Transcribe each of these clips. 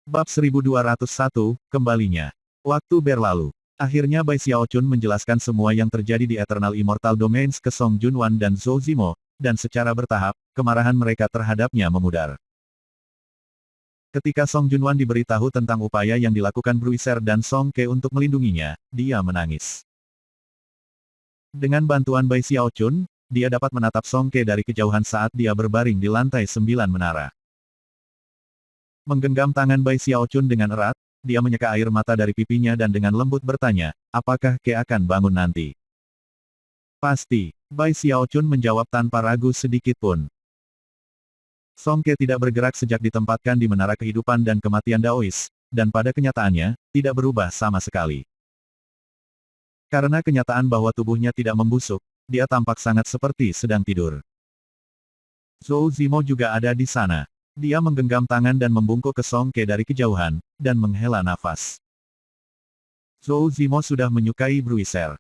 Bab 1201, kembalinya. Waktu berlalu. Akhirnya Bai Xiaochun menjelaskan semua yang terjadi di Eternal Immortal Domains ke Song Junwan dan Zhou Zimo, dan secara bertahap, kemarahan mereka terhadapnya memudar. Ketika Song Junwan diberitahu tentang upaya yang dilakukan Bruiser dan Song Ke untuk melindunginya, dia menangis. Dengan bantuan Bai Xiaochun, dia dapat menatap Song Ke dari kejauhan saat dia berbaring di lantai 9 menara. Menggenggam tangan Bai Xiaochun dengan erat, dia menyeka air mata dari pipinya dan dengan lembut bertanya, apakah Ke akan bangun nanti? Pasti, Bai Xiaochun menjawab tanpa ragu sedikit pun. Song Ke tidak bergerak sejak ditempatkan di menara kehidupan dan kematian Daois, dan pada kenyataannya, tidak berubah sama sekali. Karena kenyataan bahwa tubuhnya tidak membusuk, dia tampak sangat seperti sedang tidur. Zhou Zimo juga ada di sana. Dia menggenggam tangan dan membungkuk ke Song Ke dari kejauhan, dan menghela nafas. Zhou Zimo sudah menyukai Bruiser.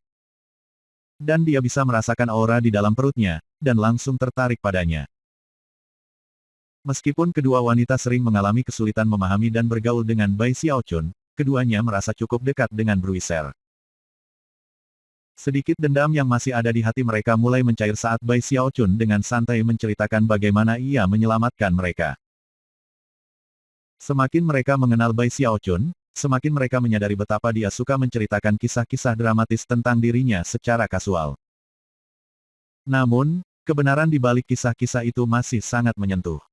Dan dia bisa merasakan aura di dalam perutnya, dan langsung tertarik padanya. Meskipun kedua wanita sering mengalami kesulitan memahami dan bergaul dengan Bai Xiaochun, keduanya merasa cukup dekat dengan Bruiser. Sedikit dendam yang masih ada di hati mereka mulai mencair saat Bai Xiaochun dengan santai menceritakan bagaimana ia menyelamatkan mereka. Semakin mereka mengenal Bai Xiaochun, semakin mereka menyadari betapa dia suka menceritakan kisah-kisah dramatis tentang dirinya secara kasual. Namun, kebenaran di balik kisah-kisah itu masih sangat menyentuh.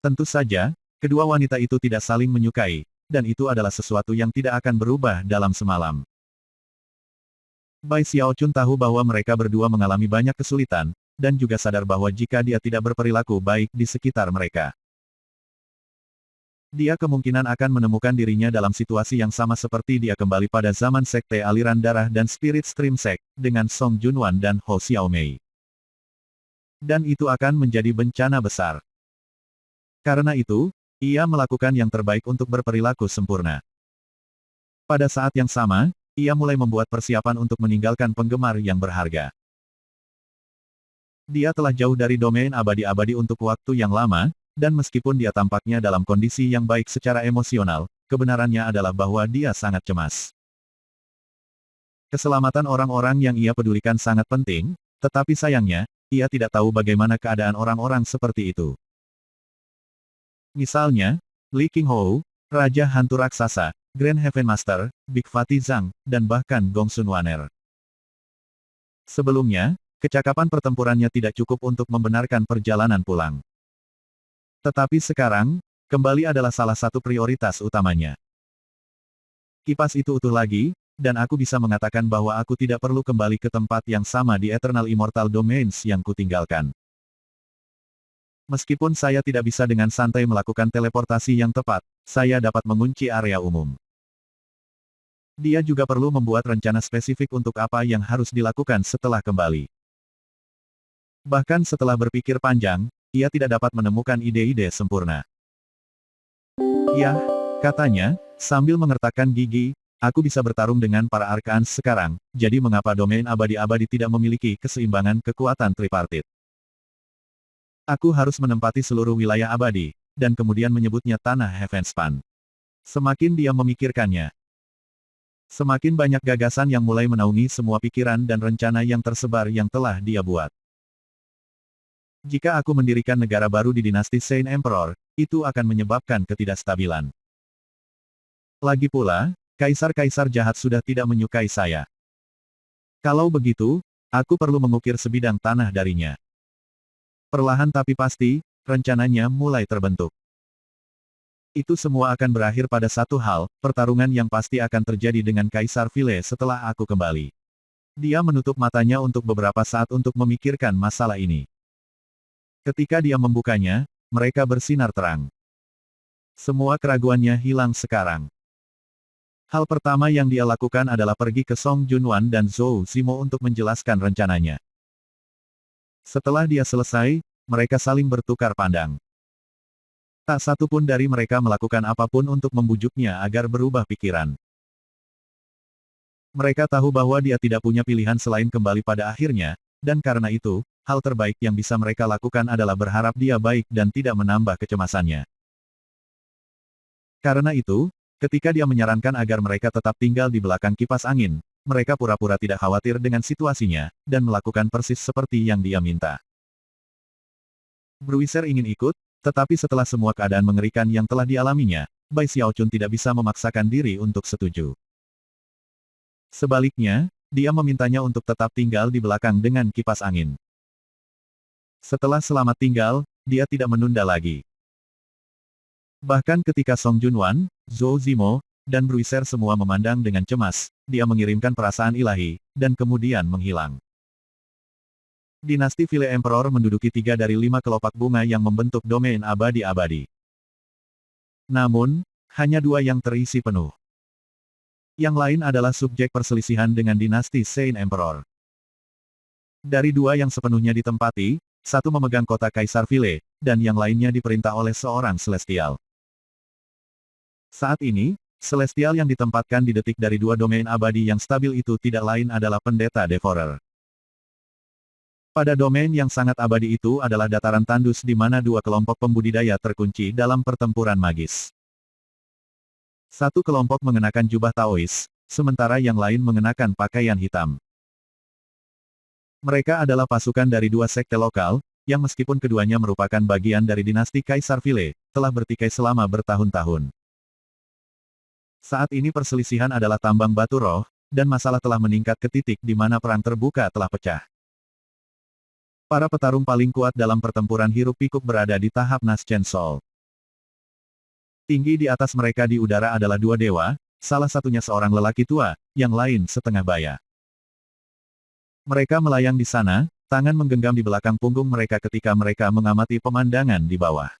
Tentu saja, kedua wanita itu tidak saling menyukai, dan itu adalah sesuatu yang tidak akan berubah dalam semalam. Bai Xiaochun tahu bahwa mereka berdua mengalami banyak kesulitan, dan juga sadar bahwa jika dia tidak berperilaku baik di sekitar mereka, dia kemungkinan akan menemukan dirinya dalam situasi yang sama seperti dia kembali pada zaman Sekte Aliran Darah dan Spirit Stream Sect, dengan Song Junwan dan Hou Xiaomei. Dan itu akan menjadi bencana besar. Karena itu, ia melakukan yang terbaik untuk berperilaku sempurna. Pada saat yang sama, ia mulai membuat persiapan untuk meninggalkan penggemar yang berharga. Dia telah jauh dari domain abadi-abadi untuk waktu yang lama, dan meskipun dia tampaknya dalam kondisi yang baik secara emosional, kebenarannya adalah bahwa dia sangat cemas. Keselamatan orang-orang yang ia pedulikan sangat penting, tetapi sayangnya, ia tidak tahu bagaimana keadaan orang-orang seperti itu. Misalnya, Li Qinghou, Raja Hantu Raksasa, Grand Heaven Master, Big Fatty Zhang, dan bahkan Gong Sun Waner. Sebelumnya, kecakapan pertempurannya tidak cukup untuk membenarkan perjalanan pulang. Tetapi sekarang, kembali adalah salah satu prioritas utamanya. Kipas itu utuh lagi, dan aku bisa mengatakan bahwa aku tidak perlu kembali ke tempat yang sama di Eternal Immortal Domains yang kutinggalkan. Meskipun saya tidak bisa dengan santai melakukan teleportasi yang tepat, saya dapat mengunci area umum. Dia juga perlu membuat rencana spesifik untuk apa yang harus dilakukan setelah kembali. Bahkan setelah berpikir panjang, ia tidak dapat menemukan ide-ide sempurna. Ya, katanya, sambil mengertakkan gigi, aku bisa bertarung dengan para Archons sekarang, jadi mengapa domain abadi-abadi tidak memiliki keseimbangan kekuatan tripartit? Aku harus menempati seluruh wilayah abadi, dan kemudian menyebutnya Tanah Heavenspan. Semakin dia memikirkannya, semakin banyak gagasan yang mulai menaungi semua pikiran dan rencana yang tersebar yang telah dia buat. Jika aku mendirikan negara baru di dinasti Saint Emperor, itu akan menyebabkan ketidakstabilan. Lagi pula, kaisar-kaisar jahat sudah tidak menyukai saya. Kalau begitu, aku perlu mengukir sebidang tanah darinya. Perlahan tapi pasti, rencananya mulai terbentuk. Itu semua akan berakhir pada satu hal, pertarungan yang pasti akan terjadi dengan Kaisar Vile setelah aku kembali. Dia menutup matanya untuk beberapa saat untuk memikirkan masalah ini. Ketika dia membukanya, mereka bersinar terang. Semua keraguannya hilang sekarang. Hal pertama yang dia lakukan adalah pergi ke Song Junwan dan Zhou Zimo untuk menjelaskan rencananya. Setelah dia selesai, mereka saling bertukar pandang. Tak satu pun dari mereka melakukan apapun untuk membujuknya agar berubah pikiran. Mereka tahu bahwa dia tidak punya pilihan selain kembali pada akhirnya, dan karena itu, hal terbaik yang bisa mereka lakukan adalah berharap dia baik dan tidak menambah kecemasannya. Karena itu, ketika dia menyarankan agar mereka tetap tinggal di belakang kipas angin, mereka pura-pura tidak khawatir dengan situasinya, dan melakukan persis seperti yang dia minta. Bruiser ingin ikut, tetapi setelah semua keadaan mengerikan yang telah dialaminya, Bai Xiaochun tidak bisa memaksakan diri untuk setuju. Sebaliknya, dia memintanya untuk tetap tinggal di belakang dengan kipas angin. Setelah selamat tinggal, dia tidak menunda lagi. Bahkan ketika Song Junwan, Zhou Zimo, dan Bruiser semua memandang dengan cemas, dia mengirimkan perasaan ilahi, dan kemudian menghilang. Dinasti Vile Emperor menduduki 3 dari 5 kelopak bunga yang membentuk domain abadi-abadi. Namun, hanya 2 yang terisi penuh. Yang lain adalah subjek perselisihan dengan dinasti Saint Emperor. Dari 2 yang sepenuhnya ditempati, 1 memegang kota Kaisar Vile, dan yang lainnya diperintah oleh seorang Celestial. Saat ini, Celestial yang ditempatkan di detik dari 2 domain abadi yang stabil itu tidak lain adalah Pendeta Devourer. Pada domain yang sangat abadi itu adalah dataran tandus di mana 2 kelompok pembudidaya terkunci dalam pertempuran magis. 1 kelompok mengenakan jubah Taois, sementara yang lain mengenakan pakaian hitam. Mereka adalah pasukan dari 2 sekte lokal, yang meskipun keduanya merupakan bagian dari dinasti Kaisar Vile, telah bertikai selama bertahun-tahun. Saat ini perselisihan adalah tambang batu roh, dan masalah telah meningkat ke titik di mana perang terbuka telah pecah. Para petarung paling kuat dalam pertempuran hiruk-pikuk berada di tahap Naschen Sol. Tinggi di atas mereka di udara adalah 2 dewa, salah satunya seorang lelaki tua, yang lain setengah baya. Mereka melayang di sana, tangan menggenggam di belakang punggung mereka ketika mereka mengamati pemandangan di bawah.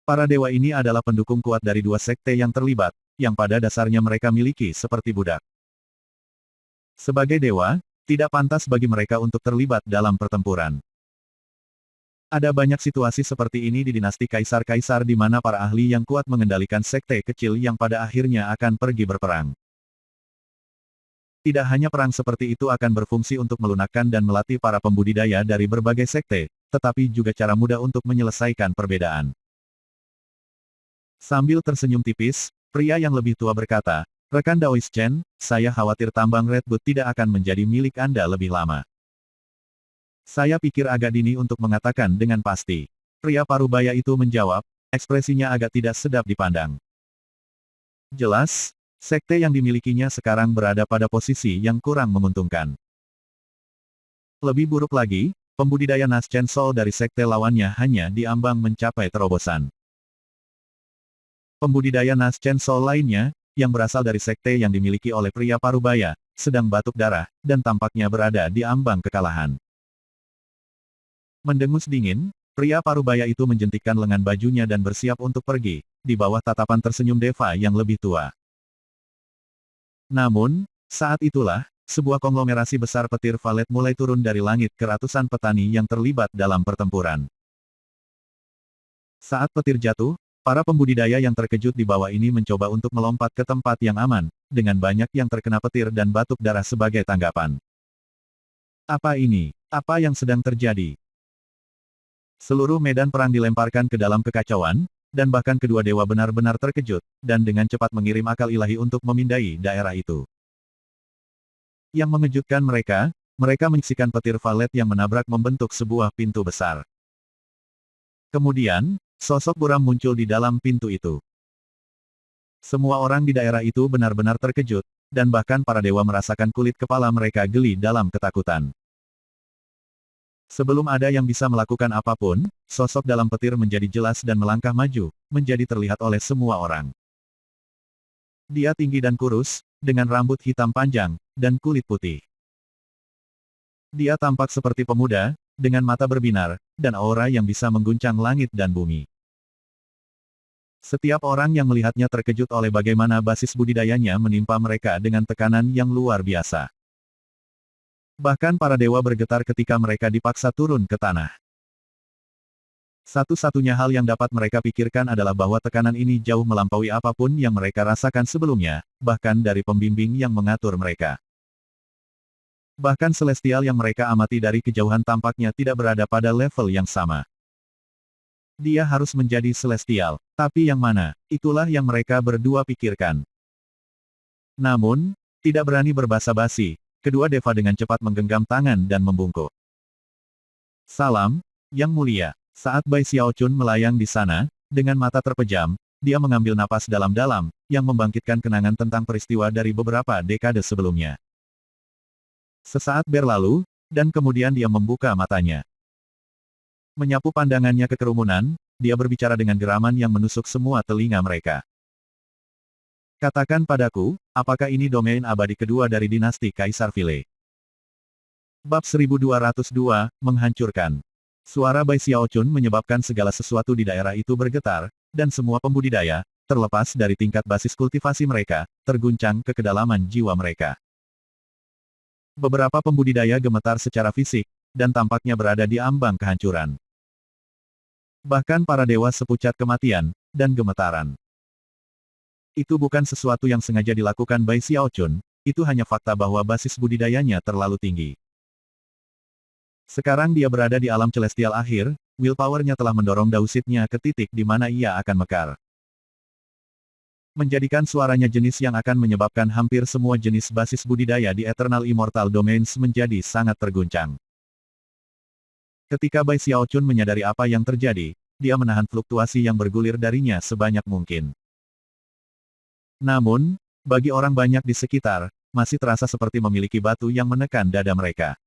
Para dewa ini adalah pendukung kuat dari 2 sekte yang terlibat, yang pada dasarnya mereka miliki seperti budak. Sebagai dewa, tidak pantas bagi mereka untuk terlibat dalam pertempuran. Ada banyak situasi seperti ini di dinasti kaisar-kaisar di mana para ahli yang kuat mengendalikan sekte kecil yang pada akhirnya akan pergi berperang. Tidak hanya perang seperti itu akan berfungsi untuk melunakkan dan melatih para pembudidaya dari berbagai sekte, tetapi juga cara mudah untuk menyelesaikan perbedaan. Sambil tersenyum tipis, pria yang lebih tua berkata, "Rekan Daois Chen, saya khawatir tambang Redwood tidak akan menjadi milik Anda lebih lama." Saya pikir agak dini untuk mengatakan dengan pasti. Pria parubaya itu menjawab, ekspresinya agak tidak sedap dipandang. Jelas, sekte yang dimilikinya sekarang berada pada posisi yang kurang menguntungkan. Lebih buruk lagi, pembudidaya Naschen Sol dari sekte lawannya hanya diambang mencapai terobosan. Pembudidaya Naschen Sol lainnya, yang berasal dari sekte yang dimiliki oleh pria parubaya, sedang batuk darah, dan tampaknya berada di ambang kekalahan. Mendengus dingin, pria parubaya itu menjentikkan lengan bajunya dan bersiap untuk pergi, di bawah tatapan tersenyum Deva yang lebih tua. Namun, saat itulah, sebuah konglomerasi besar petir valet mulai turun dari langit ke ratusan petani yang terlibat dalam pertempuran. Saat petir jatuh, para pembudidaya yang terkejut di bawah ini mencoba untuk melompat ke tempat yang aman, dengan banyak yang terkena petir dan batuk darah sebagai tanggapan. Apa ini? Apa yang sedang terjadi? Seluruh medan perang dilemparkan ke dalam kekacauan, dan bahkan kedua dewa benar-benar terkejut, dan dengan cepat mengirim akal ilahi untuk memindai daerah itu. Yang mengejutkan mereka menyaksikan petir valet yang menabrak membentuk sebuah pintu besar. Kemudian, sosok buram muncul di dalam pintu itu. Semua orang di daerah itu benar-benar terkejut, dan bahkan para dewa merasakan kulit kepala mereka geli dalam ketakutan. Sebelum ada yang bisa melakukan apapun, sosok dalam petir menjadi jelas dan melangkah maju, menjadi terlihat oleh semua orang. Dia tinggi dan kurus, dengan rambut hitam panjang, dan kulit putih. Dia tampak seperti pemuda, dengan mata berbinar, dan aura yang bisa mengguncang langit dan bumi. Setiap orang yang melihatnya terkejut oleh bagaimana basis budidayanya menimpa mereka dengan tekanan yang luar biasa. Bahkan para dewa bergetar ketika mereka dipaksa turun ke tanah. Satu-satunya hal yang dapat mereka pikirkan adalah bahwa tekanan ini jauh melampaui apapun yang mereka rasakan sebelumnya, bahkan dari pembimbing yang mengatur mereka. Bahkan Celestial yang mereka amati dari kejauhan tampaknya tidak berada pada level yang sama. Dia harus menjadi celestial. Tapi yang mana? Itulah yang mereka berdua pikirkan. Namun, tidak berani berbasa-basi, kedua deva dengan cepat menggenggam tangan dan membungkuk. Salam, Yang Mulia. Saat Bai Xiaochun melayang di sana, dengan mata terpejam, dia mengambil napas dalam-dalam, yang membangkitkan kenangan tentang peristiwa dari beberapa dekade sebelumnya. Sesaat berlalu, dan kemudian dia membuka matanya. Menyapu pandangannya ke kerumunan, dia berbicara dengan geraman yang menusuk semua telinga mereka. Katakan padaku, apakah ini domain abadi kedua dari dinasti Kaisar Vile? Bab 1202, Menghancurkan. Suara Bai Xiaochun menyebabkan segala sesuatu di daerah itu bergetar, dan semua pembudidaya, terlepas dari tingkat basis kultivasi mereka, terguncang ke kedalaman jiwa mereka. Beberapa pembudidaya gemetar secara fisik, dan tampaknya berada di ambang kehancuran. Bahkan para dewa sepucat kematian, dan gemetaran. Itu bukan sesuatu yang sengaja dilakukan Bai Xiaochun, itu hanya fakta bahwa basis budidayanya terlalu tinggi. Sekarang dia berada di alam celestial akhir, willpower-nya telah mendorong Dausitnya ke titik di mana ia akan mekar. Menjadikan suaranya jenis yang akan menyebabkan hampir semua jenis basis budidaya di Eternal Immortal Domains menjadi sangat terguncang. Ketika Bai Xiaochun menyadari apa yang terjadi, dia menahan fluktuasi yang bergulir darinya sebanyak mungkin. Namun, bagi orang banyak di sekitar, masih terasa seperti memiliki batu yang menekan dada mereka.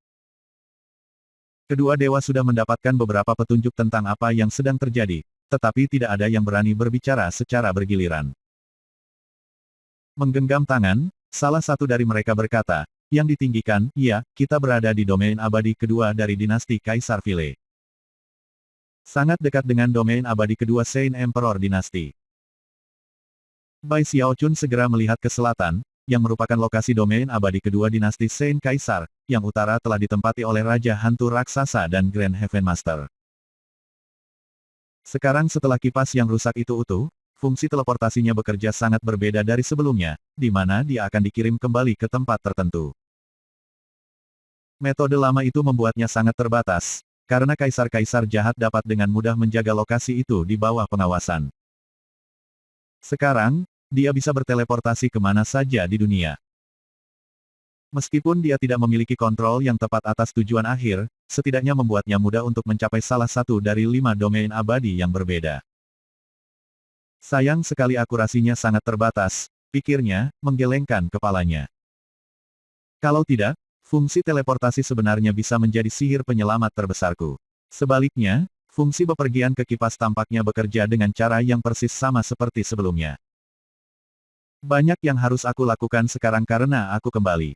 Kedua dewa sudah mendapatkan beberapa petunjuk tentang apa yang sedang terjadi, tetapi tidak ada yang berani berbicara secara bergiliran. Menggenggam tangan, salah satu dari mereka berkata, yang ditinggikan, ya, kita berada di domain abadi kedua dari dinasti Kaisar Vile. Sangat dekat dengan domain abadi kedua Saint Emperor dinasti. Bai Xiaochun segera melihat ke selatan, yang merupakan lokasi domain abadi kedua dinasti Saint Kaisar, yang utara telah ditempati oleh Raja Hantu Raksasa dan Grand Heaven Master. Sekarang setelah kipas yang rusak itu utuh, fungsi teleportasinya bekerja sangat berbeda dari sebelumnya, di mana dia akan dikirim kembali ke tempat tertentu. Metode lama itu membuatnya sangat terbatas, karena kaisar-kaisar jahat dapat dengan mudah menjaga lokasi itu di bawah pengawasan. Sekarang, dia bisa berteleportasi kemana saja di dunia. Meskipun dia tidak memiliki kontrol yang tepat atas tujuan akhir, setidaknya membuatnya mudah untuk mencapai salah satu dari 5 domain abadi yang berbeda. Sayang sekali akurasinya sangat terbatas, pikirnya, menggelengkan kepalanya. Kalau tidak, fungsi teleportasi sebenarnya bisa menjadi sihir penyelamat terbesarku. Sebaliknya, fungsi bepergian ke kipas tampaknya bekerja dengan cara yang persis sama seperti sebelumnya. Banyak yang harus aku lakukan sekarang karena aku kembali.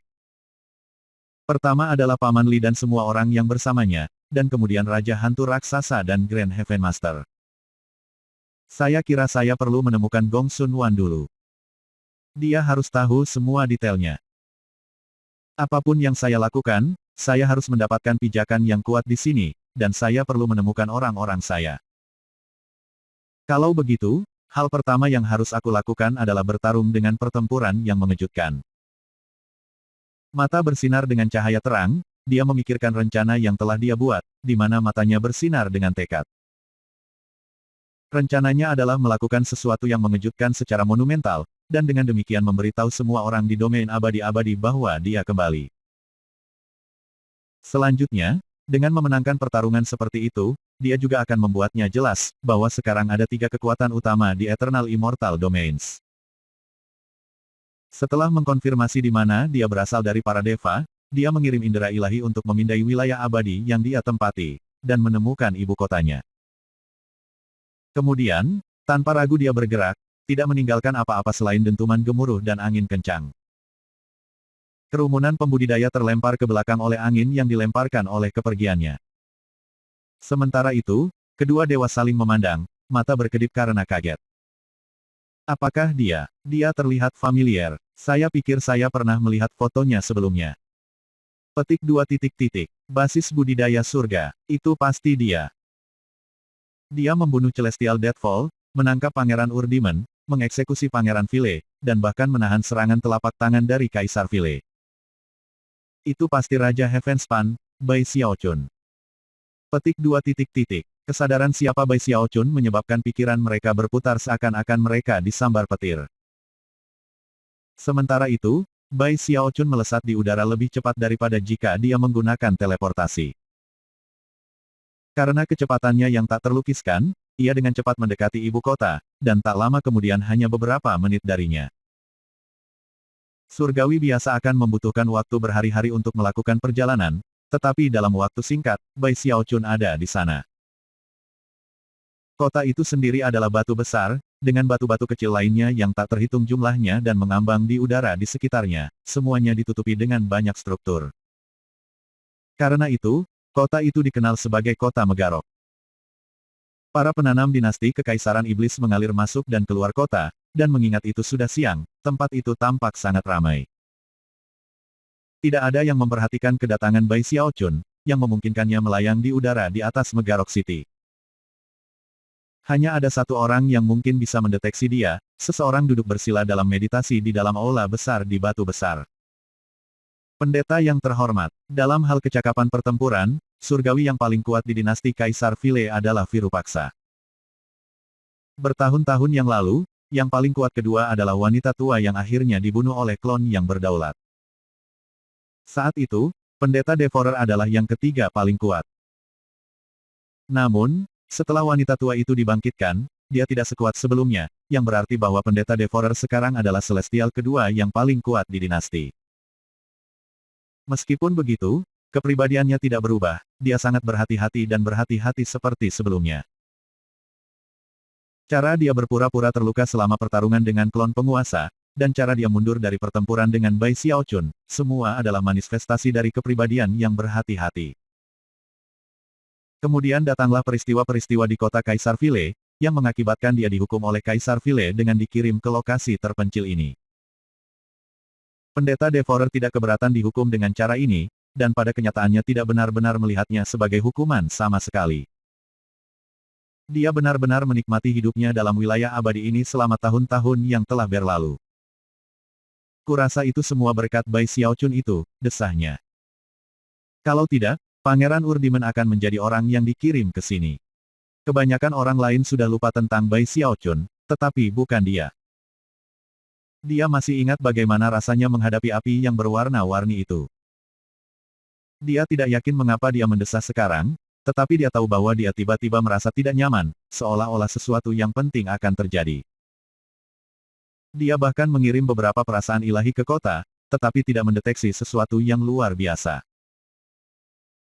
Pertama adalah Paman Li dan semua orang yang bersamanya, dan kemudian Raja Hantu Raksasa dan Grand Heaven Master. Saya kira saya perlu menemukan Gong Sun Wan dulu. Dia harus tahu semua detailnya. Apapun yang saya lakukan, saya harus mendapatkan pijakan yang kuat di sini, dan saya perlu menemukan orang-orang saya. Kalau begitu, hal pertama yang harus aku lakukan adalah bertarung dengan pertempuran yang mengejutkan. Mata bersinar dengan cahaya terang, dia memikirkan rencana yang telah dia buat, di mana matanya bersinar dengan tekad. Rencananya adalah melakukan sesuatu yang mengejutkan secara monumental, dan dengan demikian memberitahu semua orang di domain abadi-abadi bahwa dia kembali. Selanjutnya, dengan memenangkan pertarungan seperti itu, dia juga akan membuatnya jelas, bahwa sekarang ada 3 kekuatan utama di Eternal Immortal Domains. Setelah mengkonfirmasi di mana dia berasal dari para deva, dia mengirim indera ilahi untuk memindai wilayah abadi yang dia tempati, dan menemukan ibu kotanya. Kemudian, tanpa ragu dia bergerak, tidak meninggalkan apa-apa selain dentuman gemuruh dan angin kencang. Kerumunan pembudidaya terlempar ke belakang oleh angin yang dilemparkan oleh kepergiannya. Sementara itu, kedua dewa saling memandang, mata berkedip karena kaget. Apakah dia? Dia terlihat familiar. Saya pikir saya pernah melihat fotonya sebelumnya. Petik 2 titik. Basis budidaya surga. Itu pasti dia. Dia membunuh Celestial Deathfall, menangkap Pangeran Urdemon, mengeksekusi Pangeran Vile, dan bahkan menahan serangan telapak tangan dari Kaisar Vile. Itu pasti Raja Heavenspan, Bai Xiaochun. Petik 2 titik titik. Kesadaran siapa Bai Xiaochun menyebabkan pikiran mereka berputar seakan-akan mereka disambar petir. Sementara itu, Bai Xiaochun melesat di udara lebih cepat daripada jika dia menggunakan teleportasi. Karena kecepatannya yang tak terlukiskan, ia dengan cepat mendekati ibu kota, dan tak lama kemudian hanya beberapa menit darinya. Surgawi biasa akan membutuhkan waktu berhari-hari untuk melakukan perjalanan, tetapi dalam waktu singkat, Bai Xiaochun ada di sana. Kota itu sendiri adalah batu besar, dengan batu-batu kecil lainnya yang tak terhitung jumlahnya dan mengambang di udara di sekitarnya, semuanya ditutupi dengan banyak struktur. Karena itu, kota itu dikenal sebagai kota Megarok. Para penanam dinasti Kekaisaran Iblis mengalir masuk dan keluar kota, dan mengingat itu sudah siang, tempat itu tampak sangat ramai. Tidak ada yang memperhatikan kedatangan Bai Xiaochun, yang memungkinkannya melayang di udara di atas Megarok City. Hanya ada satu orang yang mungkin bisa mendeteksi dia, seseorang duduk bersila dalam meditasi di dalam aula besar di batu besar. Pendeta yang terhormat, dalam hal kecakapan pertempuran, surgawi yang paling kuat di dinasti Kaisar Vile adalah Virupaksa. Bertahun-tahun yang lalu, yang paling kuat kedua adalah wanita tua yang akhirnya dibunuh oleh klon yang berdaulat. Saat itu, pendeta Devourer adalah yang ketiga paling kuat. Namun, setelah wanita tua itu dibangkitkan, dia tidak sekuat sebelumnya, yang berarti bahwa pendeta Devourer sekarang adalah celestial kedua yang paling kuat di dinasti. Meskipun begitu, kepribadiannya tidak berubah, dia sangat berhati-hati dan berhati-hati seperti sebelumnya. Cara dia berpura-pura terluka selama pertarungan dengan klon penguasa, dan cara dia mundur dari pertempuran dengan Bai Xiaochun, semua adalah manifestasi dari kepribadian yang berhati-hati. Kemudian datanglah peristiwa-peristiwa di kota Kaisar Vile, yang mengakibatkan dia dihukum oleh Kaisar Vile dengan dikirim ke lokasi terpencil ini. Pendeta Devourer tidak keberatan dihukum dengan cara ini, dan pada kenyataannya tidak benar-benar melihatnya sebagai hukuman sama sekali. Dia benar-benar menikmati hidupnya dalam wilayah abadi ini selama tahun-tahun yang telah berlalu. Kurasa itu semua berkat Bai Xiaochun itu, desahnya. Kalau tidak, Pangeran Urdimen akan menjadi orang yang dikirim ke sini. Kebanyakan orang lain sudah lupa tentang Bai Xiaochun, tetapi bukan dia. Dia masih ingat bagaimana rasanya menghadapi api yang berwarna-warni itu. Dia tidak yakin mengapa dia mendesah sekarang, tetapi dia tahu bahwa dia tiba-tiba merasa tidak nyaman, seolah-olah sesuatu yang penting akan terjadi. Dia bahkan mengirim beberapa perasaan ilahi ke kota, tetapi tidak mendeteksi sesuatu yang luar biasa.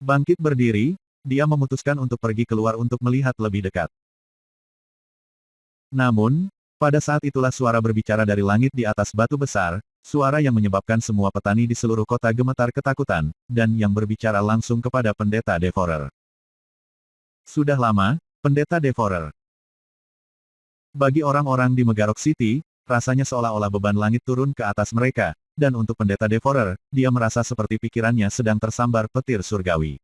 Bangkit berdiri, dia memutuskan untuk pergi keluar untuk melihat lebih dekat. Namun, pada saat itulah suara berbicara dari langit di atas batu besar, suara yang menyebabkan semua petani di seluruh kota gemetar ketakutan, dan yang berbicara langsung kepada pendeta Devourer. Sudah lama, pendeta Devourer. Bagi orang-orang di Megarok City, rasanya seolah-olah beban langit turun ke atas mereka, dan untuk pendeta Devourer, dia merasa seperti pikirannya sedang tersambar petir surgawi.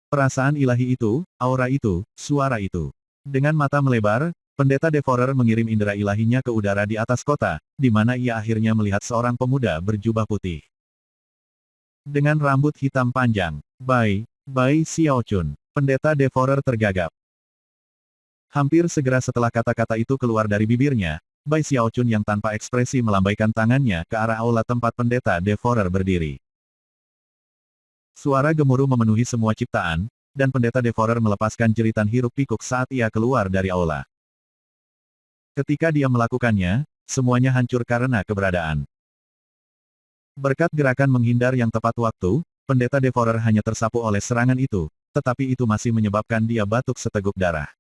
Perasaan ilahi itu, aura itu, suara itu. Dengan mata melebar, pendeta Devourer mengirim indera ilahinya ke udara di atas kota, di mana ia akhirnya melihat seorang pemuda berjubah putih. Dengan rambut hitam panjang, Bai Xiaochun, pendeta Devourer tergagap. Hampir segera setelah kata-kata itu keluar dari bibirnya, Bai Xiaochun yang tanpa ekspresi melambaikan tangannya ke arah aula tempat pendeta Devourer berdiri. Suara gemuruh memenuhi semua ciptaan, dan pendeta Devourer melepaskan jeritan hiruk-pikuk saat ia keluar dari aula. Ketika dia melakukannya, semuanya hancur karena keberadaan. Berkat gerakan menghindar yang tepat waktu, pendeta Devourer hanya tersapu oleh serangan itu, tetapi itu masih menyebabkan dia batuk seteguk darah.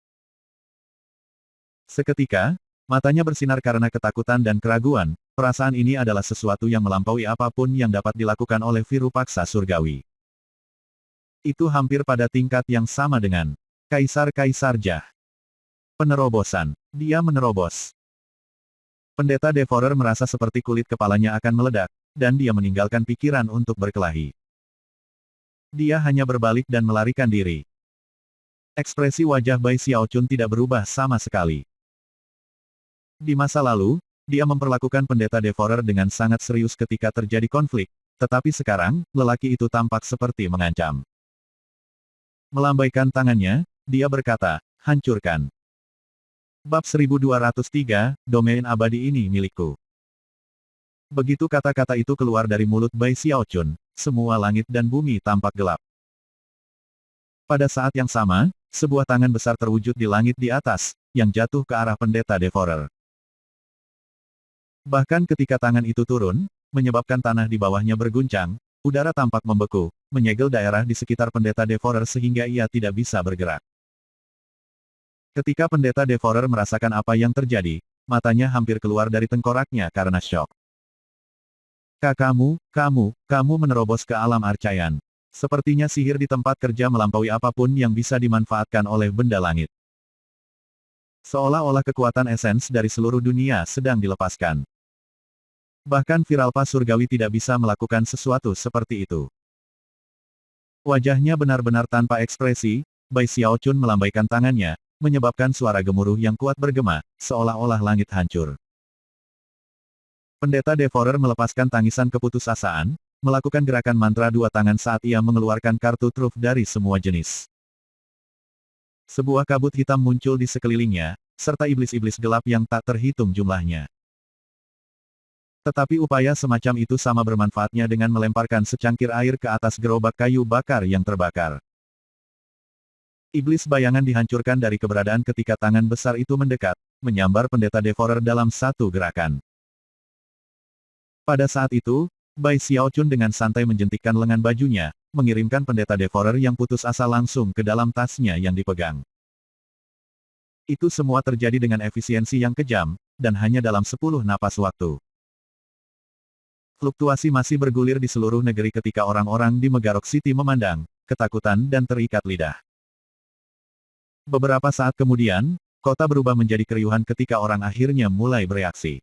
Seketika, matanya bersinar karena ketakutan dan keraguan, perasaan ini adalah sesuatu yang melampaui apapun yang dapat dilakukan oleh Virupaksa surgawi. Itu hampir pada tingkat yang sama dengan Kaisar-Kaisar Jah. Penerobosan. Dia menerobos. Pendeta Devourer merasa seperti kulit kepalanya akan meledak, dan dia meninggalkan pikiran untuk berkelahi. Dia hanya berbalik dan melarikan diri. Ekspresi wajah Bai Xiaochun tidak berubah sama sekali. Di masa lalu, dia memperlakukan pendeta Devourer dengan sangat serius ketika terjadi konflik, tetapi sekarang, lelaki itu tampak seperti mengancam. Melambaikan tangannya, dia berkata, hancurkan. Bab 1203, domain abadi ini milikku. Begitu kata-kata itu keluar dari mulut Bai Xiaochun, semua langit dan bumi tampak gelap. Pada saat yang sama, sebuah tangan besar terwujud di langit di atas, yang jatuh ke arah pendeta Devourer. Bahkan ketika tangan itu turun, menyebabkan tanah di bawahnya berguncang, udara tampak membeku, menyegel daerah di sekitar pendeta Devourer sehingga ia tidak bisa bergerak. Ketika pendeta Devourer merasakan apa yang terjadi, matanya hampir keluar dari tengkoraknya karena syok. Kamu menerobos ke alam Arcayan. Sepertinya sihir di tempat kerja melampaui apapun yang bisa dimanfaatkan oleh benda langit. Seolah-olah kekuatan esens dari seluruh dunia sedang dilepaskan. Bahkan Viralpa Surgawi tidak bisa melakukan sesuatu seperti itu. Wajahnya benar-benar tanpa ekspresi, Bai Xiaochun melambaikan tangannya, menyebabkan suara gemuruh yang kuat bergema, seolah-olah langit hancur. Pendeta Devourer melepaskan tangisan keputusasaan, melakukan gerakan mantra dua tangan saat ia mengeluarkan kartu truf dari semua jenis. Sebuah kabut hitam muncul di sekelilingnya, serta iblis-iblis gelap yang tak terhitung jumlahnya. Tetapi upaya semacam itu sama bermanfaatnya dengan melemparkan secangkir air ke atas gerobak kayu bakar yang terbakar. Iblis bayangan dihancurkan dari keberadaan ketika tangan besar itu mendekat, menyambar pendeta Devourer dalam satu gerakan. Pada saat itu, Bai Xiaochun dengan santai menjentikkan lengan bajunya, mengirimkan pendeta Devourer yang putus asa langsung ke dalam tasnya yang dipegang. Itu semua terjadi dengan efisiensi yang kejam, dan hanya dalam 10 napas waktu. Fluktuasi masih bergulir di seluruh negeri ketika orang-orang di Megarok City memandang, ketakutan dan terikat lidah. Beberapa saat kemudian, kota berubah menjadi keriuhan ketika orang akhirnya mulai bereaksi.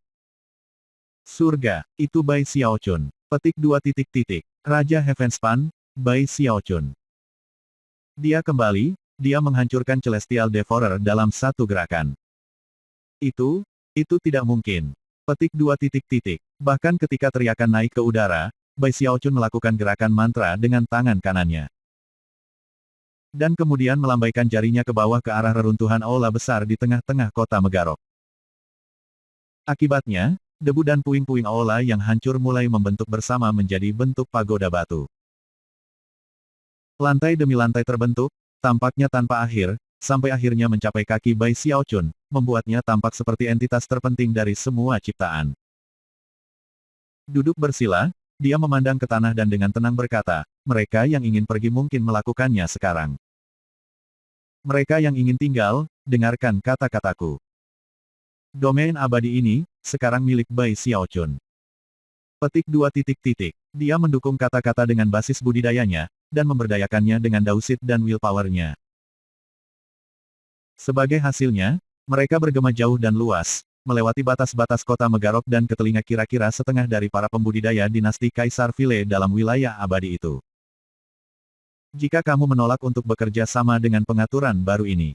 Surga, itu Bai Xiaochun. Petik 2. Raja Heavenspan, Bai Xiaochun. Dia kembali, dia menghancurkan Celestial Devourer dalam satu gerakan. Itu tidak mungkin. Petik 2. Bahkan ketika teriakan naik ke udara, Bai Xiaochun melakukan gerakan mantra dengan tangan kanannya. Dan kemudian melambaikan jarinya ke bawah ke arah reruntuhan aula besar di tengah-tengah kota Megarok. Akibatnya, debu dan puing-puing aula yang hancur mulai membentuk bersama menjadi bentuk pagoda batu. Lantai demi lantai terbentuk, tampaknya tanpa akhir, sampai akhirnya mencapai kaki Bai Xiaochun, membuatnya tampak seperti entitas terpenting dari semua ciptaan. Duduk bersila, dia memandang ke tanah dan dengan tenang berkata, mereka yang ingin pergi mungkin melakukannya sekarang. Mereka yang ingin tinggal, dengarkan kata-kataku. Domain abadi ini, sekarang milik Bai Xiaochun. Petik 2. Dia mendukung kata-kata dengan basis budidayanya, dan memberdayakannya dengan dausit dan willpower-nya. Sebagai hasilnya, mereka bergema jauh dan luas, melewati batas-batas kota Megarok dan ke telinga kira-kira setengah dari para pembudidaya dinasti Kaisar Vile dalam wilayah abadi itu. Jika kamu menolak untuk bekerja sama dengan pengaturan baru ini,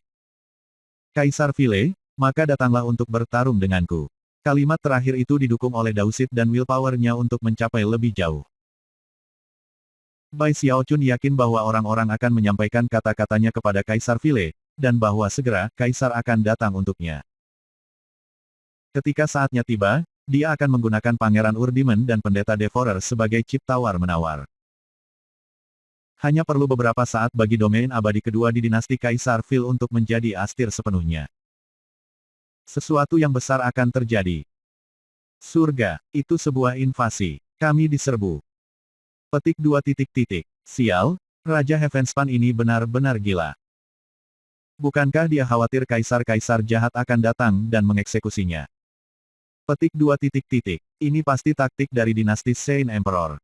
Kaisar Vile, maka datanglah untuk bertarung denganku. Kalimat terakhir itu didukung oleh dausit dan willpower-nya untuk mencapai lebih jauh. Bai Xiaochun yakin bahwa orang-orang akan menyampaikan kata-katanya kepada Kaisar Vile, dan bahwa segera, Kaisar akan datang untuknya. Ketika saatnya tiba, dia akan menggunakan Pangeran Urdimen dan Pendeta Devourer sebagai chip tawar-menawar. Hanya perlu beberapa saat bagi domain abadi kedua di dinasti Kaisar Vil untuk menjadi astir sepenuhnya. Sesuatu yang besar akan terjadi. Surga, itu sebuah invasi. Kami diserbu. Petik 2. Sial, Raja Heavenspan ini benar-benar gila. Bukankah dia khawatir kaisar-kaisar jahat akan datang dan mengeksekusinya? Petik 2. Ini pasti taktik dari dinasti Saint Emperor.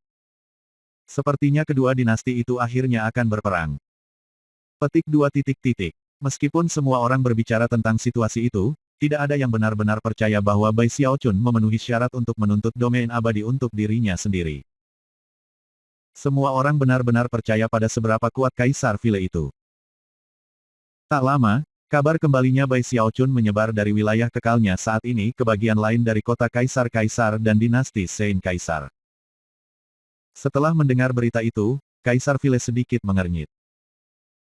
Sepertinya kedua dinasti itu akhirnya akan berperang. Petik 2. Meskipun semua orang berbicara tentang situasi itu, tidak ada yang benar-benar percaya bahwa Bai Xiaochun memenuhi syarat untuk menuntut domain abadi untuk dirinya sendiri. Semua orang benar-benar percaya pada seberapa kuat Kaisar Vile itu. Tak lama, kabar kembalinya Bai Xiaochun menyebar dari wilayah kekalnya saat ini ke bagian lain dari kota Kaisar-Kaisar dan dinasti Saint Kaisar. Setelah mendengar berita itu, Kaisar Vile sedikit mengernyit.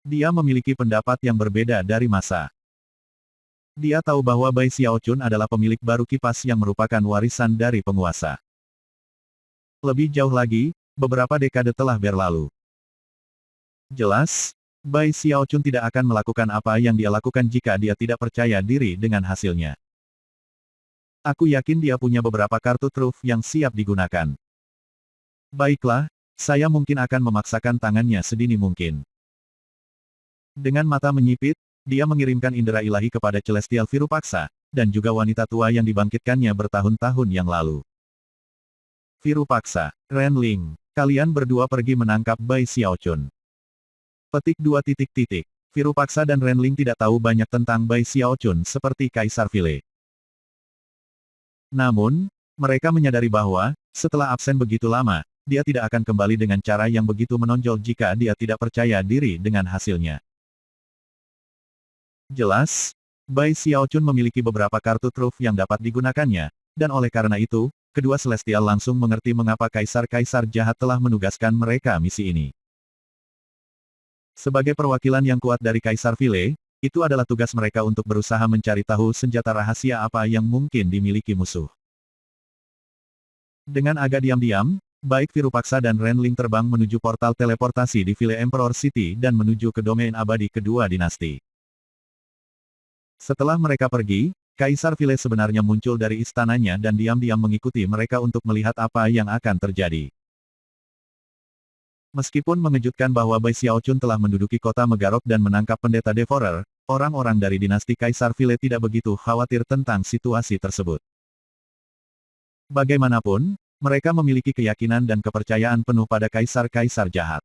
Dia memiliki pendapat yang berbeda dari masa. Dia tahu bahwa Bai Xiaochun adalah pemilik baru kipas yang merupakan warisan dari penguasa. Lebih jauh lagi, beberapa dekade telah berlalu. Jelas, Bai Xiaochun tidak akan melakukan apa yang dia lakukan jika dia tidak percaya diri dengan hasilnya. Aku yakin dia punya beberapa kartu truf yang siap digunakan. Baiklah, saya mungkin akan memaksakan tangannya sedini mungkin. Dengan mata menyipit, dia mengirimkan indera ilahi kepada Celestial Virupaksa, dan juga wanita tua yang dibangkitkannya bertahun-tahun yang lalu. Virupaksa, Renling, kalian berdua pergi menangkap Bai Xiaochun. Petik 2 titik titik. Virupaksa dan Renling tidak tahu banyak tentang Bai Xiaochun seperti Kaisar Vile. Namun, mereka menyadari bahwa, setelah absen begitu lama, dia tidak akan kembali dengan cara yang begitu menonjol jika dia tidak percaya diri dengan hasilnya. Jelas, Bai Xiaochun memiliki beberapa kartu truf yang dapat digunakannya, dan oleh karena itu, kedua Celestial langsung mengerti mengapa kaisar-kaisar jahat telah menugaskan mereka misi ini. Sebagai perwakilan yang kuat dari Kaisar Vile, itu adalah tugas mereka untuk berusaha mencari tahu senjata rahasia apa yang mungkin dimiliki musuh. Dengan agak diam-diam, baik Virupaksa dan Renling terbang menuju portal teleportasi di Vile Emperor City dan menuju ke domain abadi kedua dinasti. Setelah mereka pergi, Kaisar Vile sebenarnya muncul dari istananya dan diam-diam mengikuti mereka untuk melihat apa yang akan terjadi. Meskipun mengejutkan bahwa Bai Xiaochun telah menduduki kota Megarok dan menangkap pendeta Devourer, orang-orang dari dinasti Kaisar Vile tidak begitu khawatir tentang situasi tersebut. Bagaimanapun, mereka memiliki keyakinan dan kepercayaan penuh pada kaisar-kaisar jahat.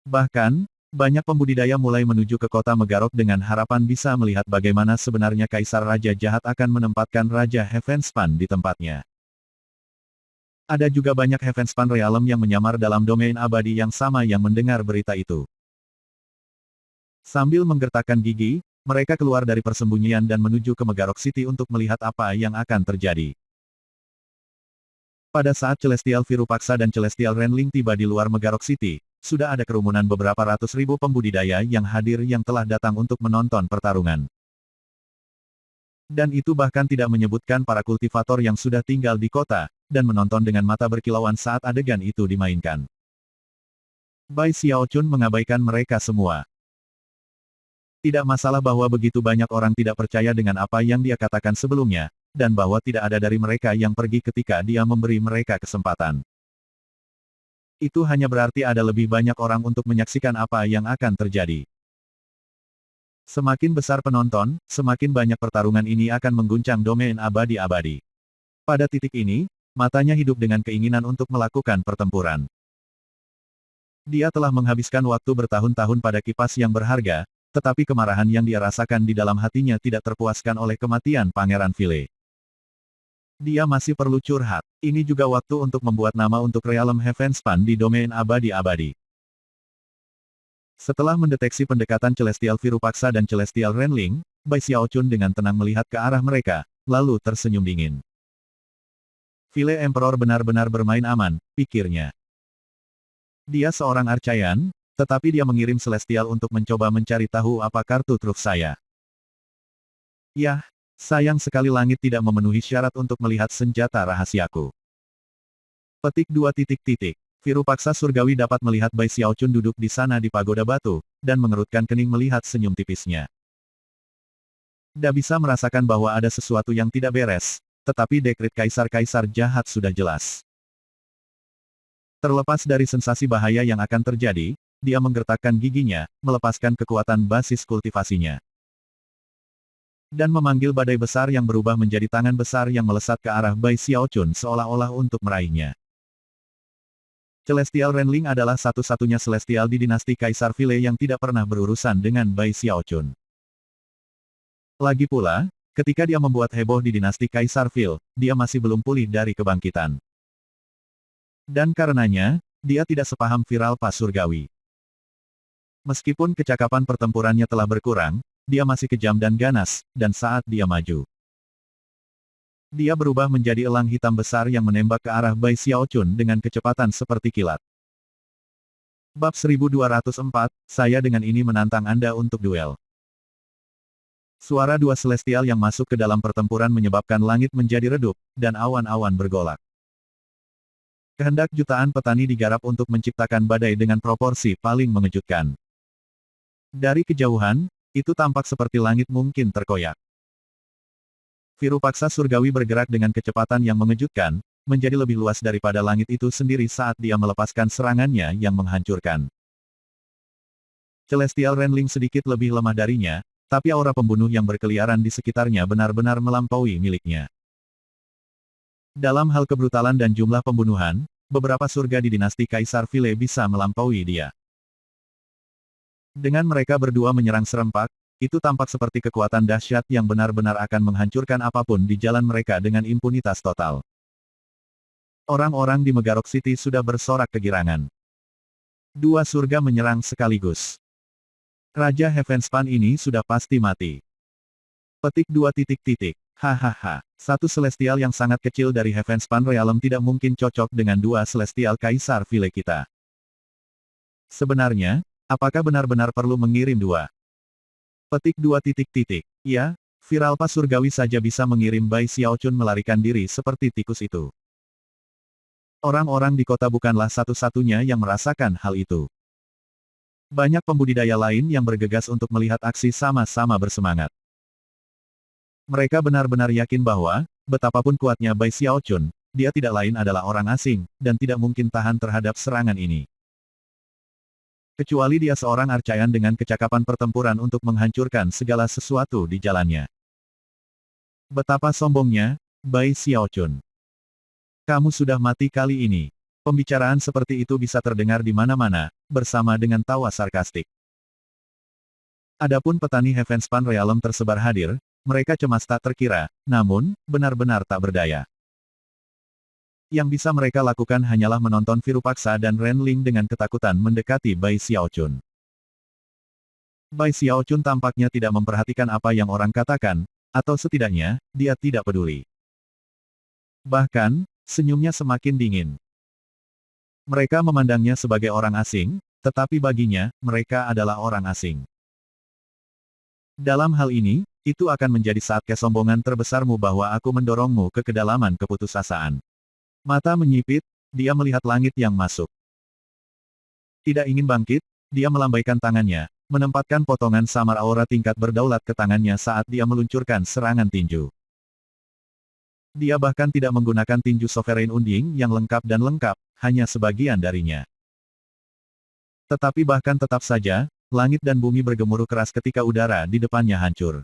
Bahkan, banyak pembudidaya mulai menuju ke kota Megarok dengan harapan bisa melihat bagaimana sebenarnya Kaisar Raja Jahat akan menempatkan Raja Heavenspan di tempatnya. Ada juga banyak Heavenspan Realm yang menyamar dalam domain abadi yang sama yang mendengar berita itu. Sambil menggertakkan gigi, mereka keluar dari persembunyian dan menuju ke Megarok City untuk melihat apa yang akan terjadi. Pada saat Celestial Virupaksa dan Celestial Renling tiba di luar Megarok City, sudah ada kerumunan beberapa ratus ribu pembudidaya yang hadir yang telah datang untuk menonton pertarungan. Dan itu bahkan tidak menyebutkan para kultivator yang sudah tinggal di kota, dan menonton dengan mata berkilauan saat adegan itu dimainkan. Bai Xiaochun mengabaikan mereka semua. Tidak masalah bahwa begitu banyak orang tidak percaya dengan apa yang dia katakan sebelumnya, dan bahwa tidak ada dari mereka yang pergi ketika dia memberi mereka kesempatan. Itu hanya berarti ada lebih banyak orang untuk menyaksikan apa yang akan terjadi. Semakin besar penonton, semakin banyak pertarungan ini akan mengguncang domain abadi-abadi. Pada titik ini, matanya hidup dengan keinginan untuk melakukan pertempuran. Dia telah menghabiskan waktu bertahun-tahun pada kipas yang berharga, tetapi kemarahan yang dia rasakan di dalam hatinya tidak terpuaskan oleh kematian Pangeran Vile. Dia masih perlu curhat. Ini juga waktu untuk membuat nama untuk Realm Heavenspan di domain abadi-abadi. Setelah mendeteksi pendekatan Celestial Virupaksa dan Celestial Renling, Bai Xiaochun dengan tenang melihat ke arah mereka, lalu tersenyum dingin. Vile Emperor benar-benar bermain aman, pikirnya. Dia seorang Archaean, tetapi dia mengirim Celestial untuk mencoba mencari tahu apa kartu truf saya. Yah, sayang sekali langit tidak memenuhi syarat untuk melihat senjata rahasiaku. Petik 2 titik titik. Virupaksa surgawi dapat melihat Bai Xiaochun duduk di sana di pagoda batu, dan mengerutkan kening melihat senyum tipisnya. Dia bisa merasakan bahwa ada sesuatu yang tidak beres, tetapi dekret kaisar-kaisar jahat sudah jelas. Terlepas dari sensasi bahaya yang akan terjadi, dia menggertakkan giginya, melepaskan kekuatan basis kultivasinya. Dan memanggil badai besar yang berubah menjadi tangan besar yang melesat ke arah Bai Xiaochun seolah-olah untuk meraihnya. Celestial Renling adalah satu-satunya Celestial di dinasti Kaisar Vile yang tidak pernah berurusan dengan Bai Xiaochun. Lagi pula, ketika dia membuat heboh di dinasti Kaisar Vile, dia masih belum pulih dari kebangkitan. Dan karenanya, dia tidak sepaham Viralpa surgawi. Meskipun kecakapan pertempurannya telah berkurang, dia masih kejam dan ganas, dan saat dia maju, dia berubah menjadi elang hitam besar yang menembak ke arah Bai Xiaochun dengan kecepatan seperti kilat. Bab 1204, saya dengan ini menantang Anda untuk duel. Suara dua celestial yang masuk ke dalam pertempuran menyebabkan langit menjadi redup, dan awan-awan bergolak. Kehendak jutaan petani digarap untuk menciptakan badai dengan proporsi paling mengejutkan. Dari kejauhan, itu tampak seperti langit mungkin terkoyak. Virupaksa surgawi bergerak dengan kecepatan yang mengejutkan, menjadi lebih luas daripada langit itu sendiri saat dia melepaskan serangannya yang menghancurkan. Celestial Renling sedikit lebih lemah darinya, tapi aura pembunuh yang berkeliaran di sekitarnya benar-benar melampaui miliknya. Dalam hal kebrutalan dan jumlah pembunuhan, beberapa surga di dinasti Kaisar Vile bisa melampaui dia. Dengan mereka berdua menyerang serempak, itu tampak seperti kekuatan dahsyat yang benar-benar akan menghancurkan apapun di jalan mereka dengan impunitas total. Orang-orang di Megarok City sudah bersorak kegirangan. Dua surga menyerang sekaligus. Raja Heavenspan ini sudah pasti mati. Petik 2 titik titik. Hahaha. Satu celestial yang sangat kecil dari Heavenspan Realm tidak mungkin cocok dengan dua celestial Kaisar Vile kita. Sebenarnya, apakah benar-benar perlu mengirim dua? Petik 2 titik titik. Ya, Viralpa Surgawi saja bisa mengirim Bai Xiaochun melarikan diri seperti tikus itu. Orang-orang di kota bukanlah satu-satunya yang merasakan hal itu. Banyak pembudidaya lain yang bergegas untuk melihat aksi sama-sama bersemangat. Mereka benar-benar yakin bahwa, betapapun kuatnya Bai Xiaochun, dia tidak lain adalah orang asing, dan tidak mungkin tahan terhadap serangan ini. Kecuali dia seorang arcayan dengan kecakapan pertempuran untuk menghancurkan segala sesuatu di jalannya. Betapa sombongnya, Bai Xiaochun. Kamu sudah mati kali ini. Pembicaraan seperti itu bisa terdengar di mana-mana, bersama dengan tawa sarkastik. Adapun petani Heavenspan Realm tersebar hadir, mereka cemas tak terkira, namun, benar-benar tak berdaya. Yang bisa mereka lakukan hanyalah menonton Virupaksa dan Renling dengan ketakutan mendekati Bai Xiaochun. Bai Xiaochun tampaknya tidak memperhatikan apa yang orang katakan, atau setidaknya, dia tidak peduli. Bahkan, senyumnya semakin dingin. Mereka memandangnya sebagai orang asing, tetapi baginya, mereka adalah orang asing. Dalam hal ini, itu akan menjadi saat kesombongan terbesarmu bahwa aku mendorongmu ke kedalaman keputusasaan. Mata menyipit, dia melihat langit yang masuk. Tidak ingin bangkit, dia melambaikan tangannya, menempatkan potongan samar aura tingkat berdaulat ke tangannya saat dia meluncurkan serangan tinju. Dia bahkan tidak menggunakan tinju Sovereign Unding yang lengkap dan lengkap, hanya sebagian darinya. Tetapi bahkan tetap saja, langit dan bumi bergemuruh keras ketika udara di depannya hancur.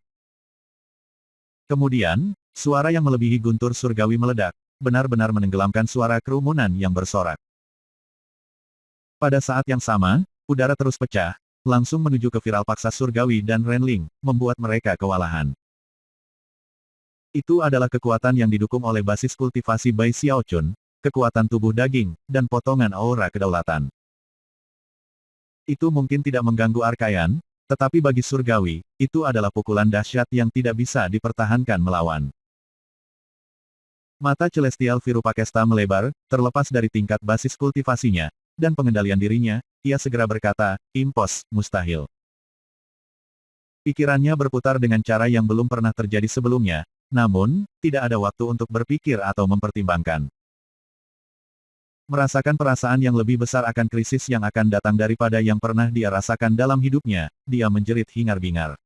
Kemudian, suara yang melebihi guntur surgawi meledak, benar-benar menenggelamkan suara kerumunan yang bersorak. Pada saat yang sama, udara terus pecah, langsung menuju ke Viralpaksa surgawi dan Renling, membuat mereka kewalahan. Itu adalah kekuatan yang didukung oleh basis kultivasi Bai Xiaochun, kekuatan tubuh daging, dan potongan aura kedaulatan. Itu mungkin tidak mengganggu Arkayan, tetapi bagi surgawi, itu adalah pukulan dahsyat yang tidak bisa dipertahankan melawan. Mata Celestial Virupakesta melebar, terlepas dari tingkat basis kultivasinya, dan pengendalian dirinya, ia segera berkata, mustahil. Pikirannya berputar dengan cara yang belum pernah terjadi sebelumnya, namun, tidak ada waktu untuk berpikir atau mempertimbangkan. Merasakan perasaan yang lebih besar akan krisis yang akan datang daripada yang pernah dia rasakan dalam hidupnya, dia menjerit hingar-bingar.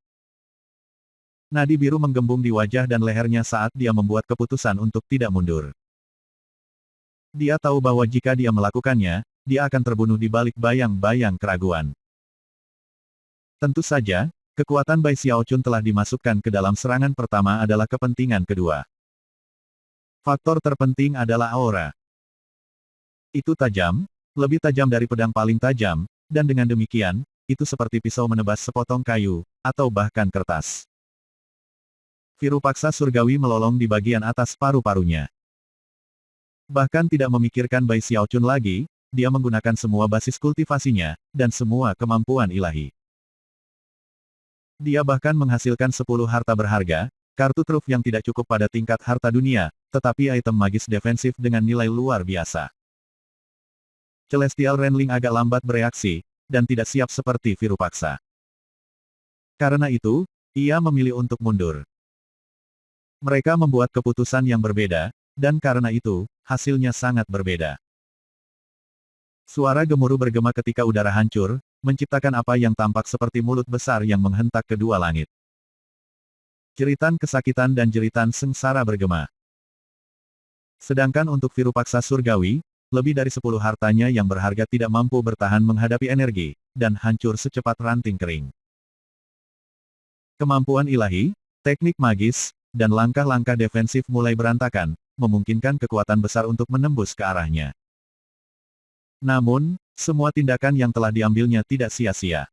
Nadi biru menggembung di wajah dan lehernya saat dia membuat keputusan untuk tidak mundur. Dia tahu bahwa jika dia melakukannya, dia akan terbunuh di balik bayang-bayang keraguan. Tentu saja, kekuatan Bai Xiaochun telah dimasukkan ke dalam serangan pertama adalah kepentingan kedua. Faktor terpenting adalah aura. Itu tajam, lebih tajam dari pedang paling tajam, dan dengan demikian, itu seperti pisau menebas sepotong kayu, atau bahkan kertas. Virupaksa surgawi melolong di bagian atas paru-parunya. Bahkan tidak memikirkan Bai Xiaochun lagi, dia menggunakan semua basis kultivasinya, dan semua kemampuan ilahi. Dia bahkan menghasilkan 10 harta berharga, kartu truf yang tidak cukup pada tingkat harta dunia, tetapi item magis defensif dengan nilai luar biasa. Celestial Renling agak lambat bereaksi, dan tidak siap seperti Virupaksa. Karena itu, ia memilih untuk mundur. Mereka membuat keputusan yang berbeda, dan karena itu, hasilnya sangat berbeda. Suara gemuruh bergema ketika udara hancur, menciptakan apa yang tampak seperti mulut besar yang menghentak kedua langit. Jeritan kesakitan dan jeritan sengsara bergema. Sedangkan untuk Virupaksa Surgawi, lebih dari 10 hartanya yang berharga tidak mampu bertahan menghadapi energi, dan hancur secepat ranting kering. Kemampuan ilahi, teknik magis, dan langkah-langkah defensif mulai berantakan, memungkinkan kekuatan besar untuk menembus ke arahnya. Namun, semua tindakan yang telah diambilnya tidak sia-sia.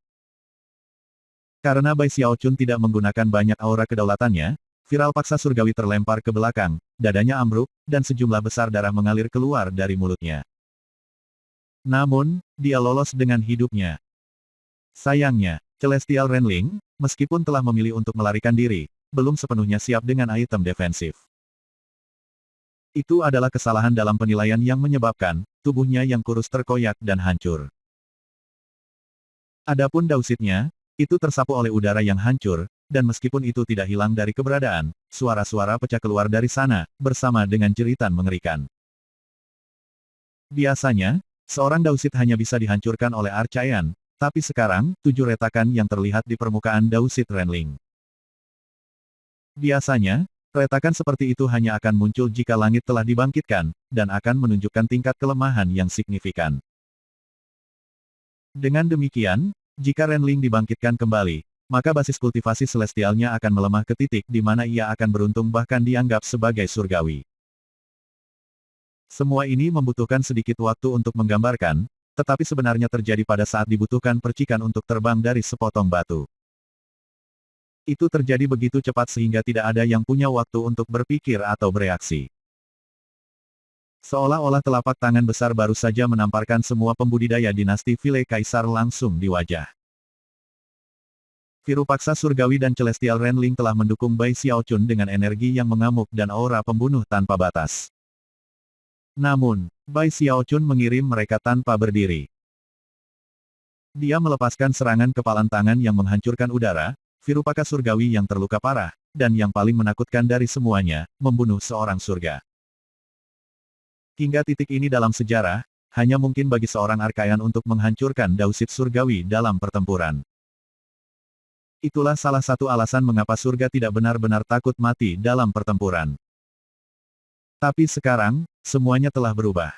Karena Bai Xiaochun tidak menggunakan banyak aura kedaulatannya, viral paksa surgawi terlempar ke belakang, dadanya ambruk, dan sejumlah besar darah mengalir keluar dari mulutnya. Namun, dia lolos dengan hidupnya. Sayangnya, Celestial Renling, meskipun telah memilih untuk melarikan diri, belum sepenuhnya siap dengan item defensif. Itu adalah kesalahan dalam penilaian yang menyebabkan tubuhnya yang kurus terkoyak dan hancur. Adapun dausitnya, itu tersapu oleh udara yang hancur, dan meskipun itu tidak hilang dari keberadaan, suara-suara pecah keluar dari sana, bersama dengan jeritan mengerikan. Biasanya, seorang dausit hanya bisa dihancurkan oleh Archaean, tapi sekarang, 7 retakan yang terlihat di permukaan dausit Renling. Biasanya, retakan seperti itu hanya akan muncul jika langit telah dibangkitkan, dan akan menunjukkan tingkat kelemahan yang signifikan. Dengan demikian, jika Renling dibangkitkan kembali, maka basis kultivasi celestialnya akan melemah ke titik di mana ia akan beruntung bahkan dianggap sebagai surgawi. Semua ini membutuhkan sedikit waktu untuk menggambarkan, tetapi sebenarnya terjadi pada saat dibutuhkan percikan untuk terbang dari sepotong batu. Itu terjadi begitu cepat sehingga tidak ada yang punya waktu untuk berpikir atau bereaksi. Seolah-olah telapak tangan besar baru saja menamparkan semua pembudidaya dinasti Vile Kaisar langsung di wajah. Virupaksa Surgawi dan Celestial Renling telah mendukung Bai Xiaochun dengan energi yang mengamuk dan aura pembunuh tanpa batas. Namun, Bai Xiaochun mengirim mereka tanpa berdiri. Dia melepaskan serangan kepalan tangan yang menghancurkan udara, Virupaka Surgawi yang terluka parah, dan yang paling menakutkan dari semuanya, membunuh seorang surga. Hingga titik ini dalam sejarah, hanya mungkin bagi seorang Archaean untuk menghancurkan dausit surgawi dalam pertempuran. Itulah salah satu alasan mengapa surga tidak benar-benar takut mati dalam pertempuran. Tapi sekarang, semuanya telah berubah.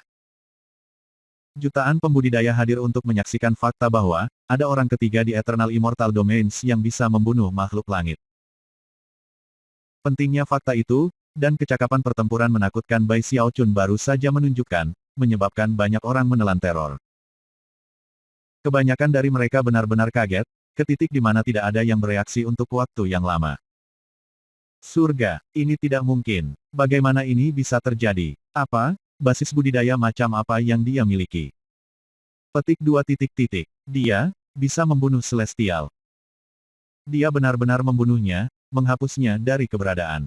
Jutaan pembudidaya hadir untuk menyaksikan fakta bahwa, ada orang ketiga di Eternal Immortal Domains yang bisa membunuh makhluk langit. Pentingnya fakta itu, dan kecakapan pertempuran menakutkan Bai Xiaochun baru saja menunjukkan, menyebabkan banyak orang menelan teror. Kebanyakan dari mereka benar-benar kaget, ke titik di mana tidak ada yang bereaksi untuk waktu yang lama. Surga, ini tidak mungkin. Bagaimana ini bisa terjadi? Apa? Basis budidaya macam apa yang dia miliki? Petik 2 titik. Dia bisa membunuh Celestial. Dia benar-benar membunuhnya, menghapusnya dari keberadaan.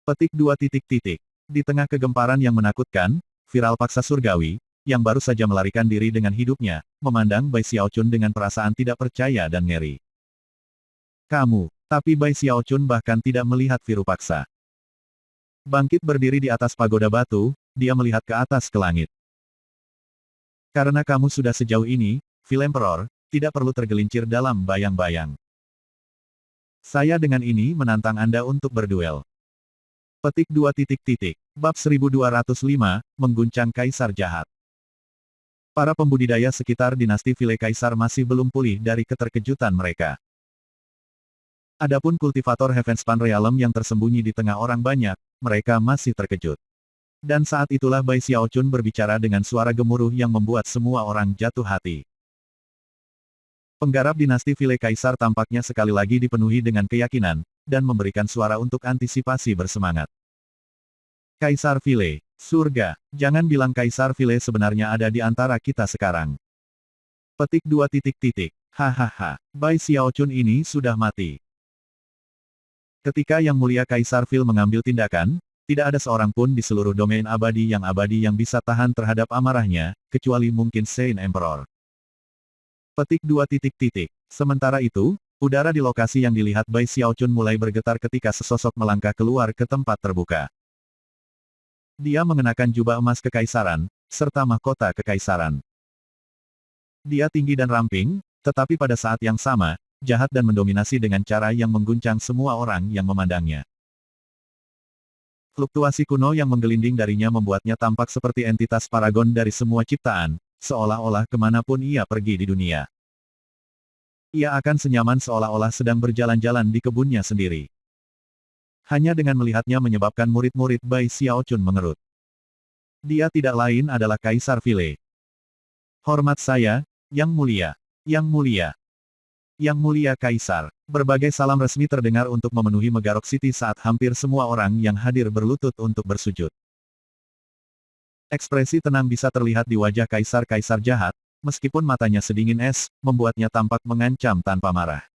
Petik 2 titik. Di tengah kegemparan yang menakutkan, viral paksa surgawi, yang baru saja melarikan diri dengan hidupnya, memandang Bai Xiaochun dengan perasaan tidak percaya dan ngeri. Tapi Bai Xiaochun bahkan tidak melihat Virupaksa. Bangkit berdiri di atas pagoda batu, dia melihat ke atas ke langit. Karena kamu sudah sejauh ini, Vil Emperor, tidak perlu tergelincir dalam bayang-bayang. Saya dengan ini menantang Anda untuk berduel. Petik 2 titik. Bab 1205, mengguncang Kaisar Jahat. Para pembudidaya sekitar dinasti Vile Kaisar masih belum pulih dari keterkejutan mereka. Adapun kultivator Heavenspan Realm yang tersembunyi di tengah orang banyak, mereka masih terkejut. Dan saat itulah Bai Xiaochun berbicara dengan suara gemuruh yang membuat semua orang jatuh hati. Penggarap dinasti Vile Kaisar tampaknya sekali lagi dipenuhi dengan keyakinan, dan memberikan suara untuk antisipasi bersemangat. Kaisar Vile, surga, jangan bilang Kaisar Vile sebenarnya ada di antara kita sekarang. Petik 2 titik. Hahaha, Bai Xiaochun ini sudah mati. Ketika Yang Mulia Kaisar Vil mengambil tindakan, tidak ada seorang pun di seluruh domain abadi yang bisa tahan terhadap amarahnya, kecuali mungkin Saint Emperor. Petik 2. Sementara itu, udara di lokasi yang dilihat Bai Xiaochun mulai bergetar ketika sesosok melangkah keluar ke tempat terbuka. Dia mengenakan jubah emas kekaisaran, serta mahkota kekaisaran. Dia tinggi dan ramping, tetapi pada saat yang sama, jahat dan mendominasi dengan cara yang mengguncang semua orang yang memandangnya. Fluktuasi kuno yang menggelinding darinya membuatnya tampak seperti entitas paragon dari semua ciptaan, seolah-olah kemanapun ia pergi di dunia. Ia akan senyaman seolah-olah sedang berjalan-jalan di kebunnya sendiri. Hanya dengan melihatnya menyebabkan murid-murid Bai Xiaochun mengerut. Dia tidak lain adalah Kaisar Vile. Hormat saya, Yang Mulia. Yang Mulia. Yang Mulia Kaisar. Berbagai salam resmi terdengar untuk memenuhi Megarok City saat hampir semua orang yang hadir berlutut untuk bersujud. Ekspresi tenang bisa terlihat di wajah Kaisar-Kaisar jahat, meskipun matanya sedingin es, membuatnya tampak mengancam tanpa marah.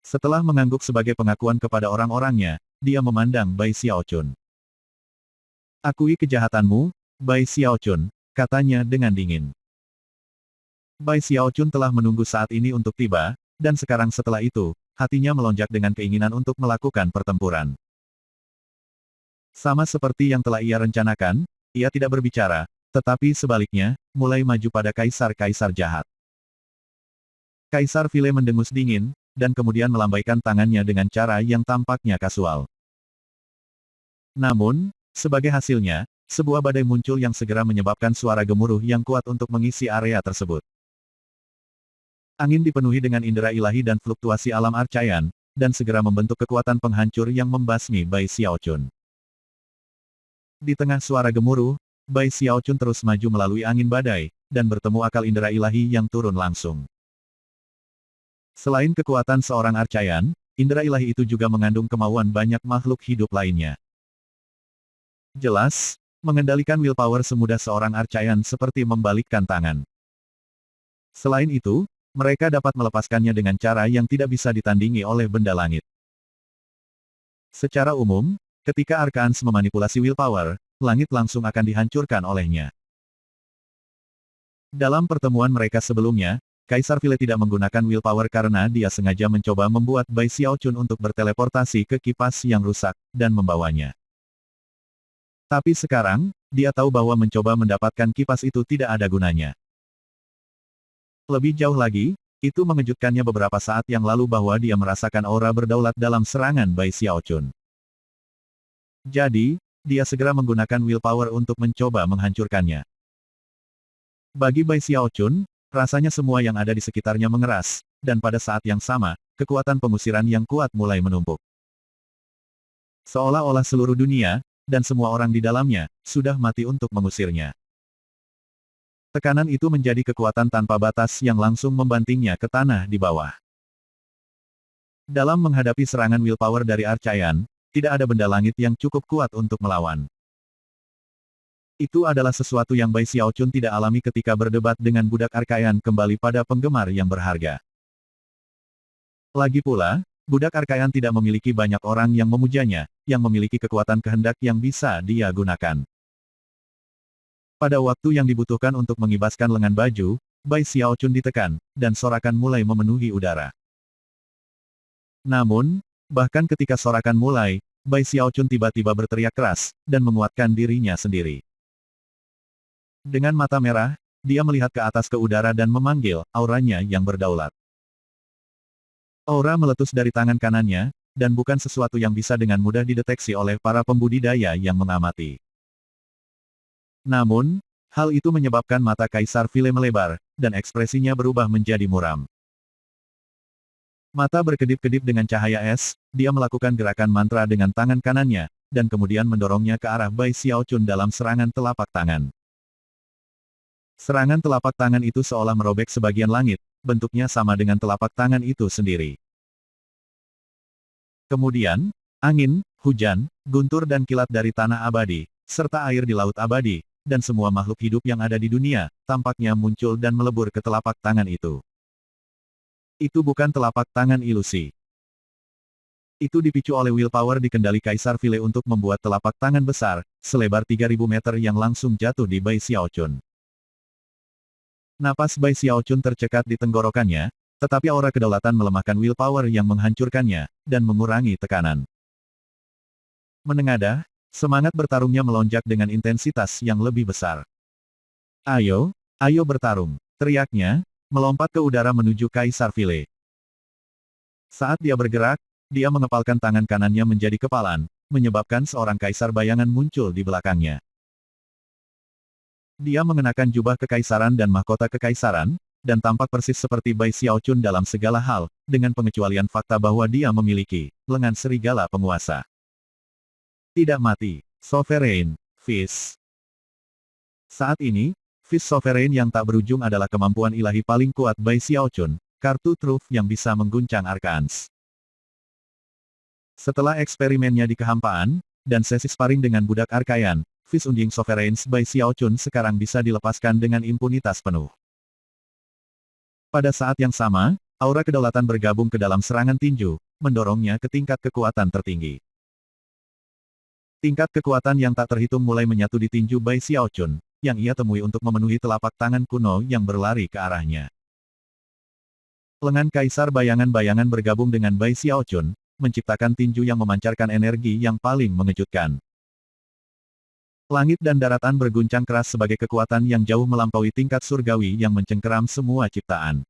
Setelah mengangguk sebagai pengakuan kepada orang-orangnya, dia memandang Bai Xiaochun. Akui kejahatanmu, Bai Xiaochun, katanya dengan dingin. Bai Xiaochun telah menunggu saat ini untuk tiba, dan sekarang setelah itu, hatinya melonjak dengan keinginan untuk melakukan pertempuran. Sama seperti yang telah ia rencanakan, ia tidak berbicara, tetapi sebaliknya, mulai maju pada kaisar-kaisar jahat. Kaisar Vile mendengus dingin, dan kemudian melambaikan tangannya dengan cara yang tampaknya kasual. Namun, sebagai hasilnya, sebuah badai muncul yang segera menyebabkan suara gemuruh yang kuat untuk mengisi area tersebut. Angin dipenuhi dengan indera ilahi dan fluktuasi alam arcayan, dan segera membentuk kekuatan penghancur yang membasmi Bai Xiaochun. Di tengah suara gemuruh, Bai Xiaochun terus maju melalui angin badai, dan bertemu akal indera ilahi yang turun langsung. Selain kekuatan seorang arcayan, indera ilahi itu juga mengandung kemauan banyak makhluk hidup lainnya. Jelas, mengendalikan willpower semudah seorang arcayan seperti membalikkan tangan. Selain itu, mereka dapat melepaskannya dengan cara yang tidak bisa ditandingi oleh benda langit. Secara umum, ketika Arkaans memanipulasi willpower, langit langsung akan dihancurkan olehnya. Dalam pertemuan mereka sebelumnya, Kaisar Vile tidak menggunakan willpower karena dia sengaja mencoba membuat Bai Xiaochun untuk berteleportasi ke kipas yang rusak, dan membawanya. Tapi sekarang, dia tahu bahwa mencoba mendapatkan kipas itu tidak ada gunanya. Lebih jauh lagi, itu mengejutkannya beberapa saat yang lalu bahwa dia merasakan aura berdaulat dalam serangan Bai Xiaochun. Jadi, dia segera menggunakan willpower untuk mencoba menghancurkannya. Bagi Bai Xiaochun, rasanya semua yang ada di sekitarnya mengeras, dan pada saat yang sama, kekuatan pengusiran yang kuat mulai menumpuk. Seolah-olah seluruh dunia, dan semua orang di dalamnya, sudah mati untuk mengusirnya. Tekanan itu menjadi kekuatan tanpa batas yang langsung membantingnya ke tanah di bawah. Dalam menghadapi serangan willpower dari Archayan, tidak ada benda langit yang cukup kuat untuk melawan. Itu adalah sesuatu yang Bai Xiaochun tidak alami ketika berdebat dengan budak Archayan kembali pada penggemar yang berharga. Lagi pula, budak Archayan tidak memiliki banyak orang yang memujanya, yang memiliki kekuatan kehendak yang bisa dia gunakan. Pada waktu yang dibutuhkan untuk mengibaskan lengan baju, Bai Xiaochun ditekan, dan sorakan mulai memenuhi udara. Namun, bahkan ketika sorakan mulai, Bai Xiaochun tiba-tiba berteriak keras, dan menguatkan dirinya sendiri. Dengan mata merah, dia melihat ke atas ke udara dan memanggil, auranya yang berdaulat. Aura meletus dari tangan kanannya, dan bukan sesuatu yang bisa dengan mudah dideteksi oleh para pembudidaya yang mengamati. Namun, hal itu menyebabkan mata Kaisar Vile melebar, dan ekspresinya berubah menjadi muram. Mata berkedip-kedip dengan cahaya es, dia melakukan gerakan mantra dengan tangan kanannya, dan kemudian mendorongnya ke arah Bai Xiaochun dalam serangan telapak tangan. Serangan telapak tangan itu seolah merobek sebagian langit, bentuknya sama dengan telapak tangan itu sendiri. Kemudian, angin, hujan, guntur dan kilat dari tanah abadi, serta air di laut abadi, dan semua makhluk hidup yang ada di dunia, tampaknya muncul dan melebur ke telapak tangan itu. Itu bukan telapak tangan ilusi. Itu dipicu oleh willpower dikendali Kaisar Vile untuk membuat telapak tangan besar, selebar 3.000 meter yang langsung jatuh di Bai Xiaochun. Napas Bai Xiaochun tercekat di tenggorokannya, tetapi aura kedaulatan melemahkan willpower yang menghancurkannya, dan mengurangi tekanan. Menengadah, semangat bertarungnya melonjak dengan intensitas yang lebih besar. Ayo, ayo bertarung, teriaknya, melompat ke udara menuju Kaisar Vile. Saat dia bergerak, dia mengepalkan tangan kanannya menjadi kepalan, menyebabkan seorang kaisar bayangan muncul di belakangnya. Dia mengenakan jubah kekaisaran dan mahkota kekaisaran, dan tampak persis seperti Bai Xiaochun dalam segala hal, dengan pengecualian fakta bahwa dia memiliki lengan serigala penguasa. Tidak mati, Sovereign, Fist. Saat ini, Fist Sovereign yang tak berujung adalah kemampuan ilahi paling kuat Bai Xiaochun, kartu truf yang bisa mengguncang Arkans. Setelah eksperimennya di kehampaan, dan sesi sparring dengan budak Arkayan, Fist Unding Sovereigns Bai Xiaochun sekarang bisa dilepaskan dengan impunitas penuh. Pada saat yang sama, aura kedaulatan bergabung ke dalam serangan tinju, mendorongnya ke tingkat kekuatan tertinggi. Tingkat kekuatan yang tak terhitung mulai menyatu di tinju Bai Xiaochun, yang ia temui untuk memenuhi telapak tangan kuno yang berlari ke arahnya. Lengan kaisar bayangan-bayangan bergabung dengan Bai Xiaochun, menciptakan tinju yang memancarkan energi yang paling mengejutkan. Langit dan daratan berguncang keras sebagai kekuatan yang jauh melampaui tingkat surgawi yang mencengkeram semua ciptaan.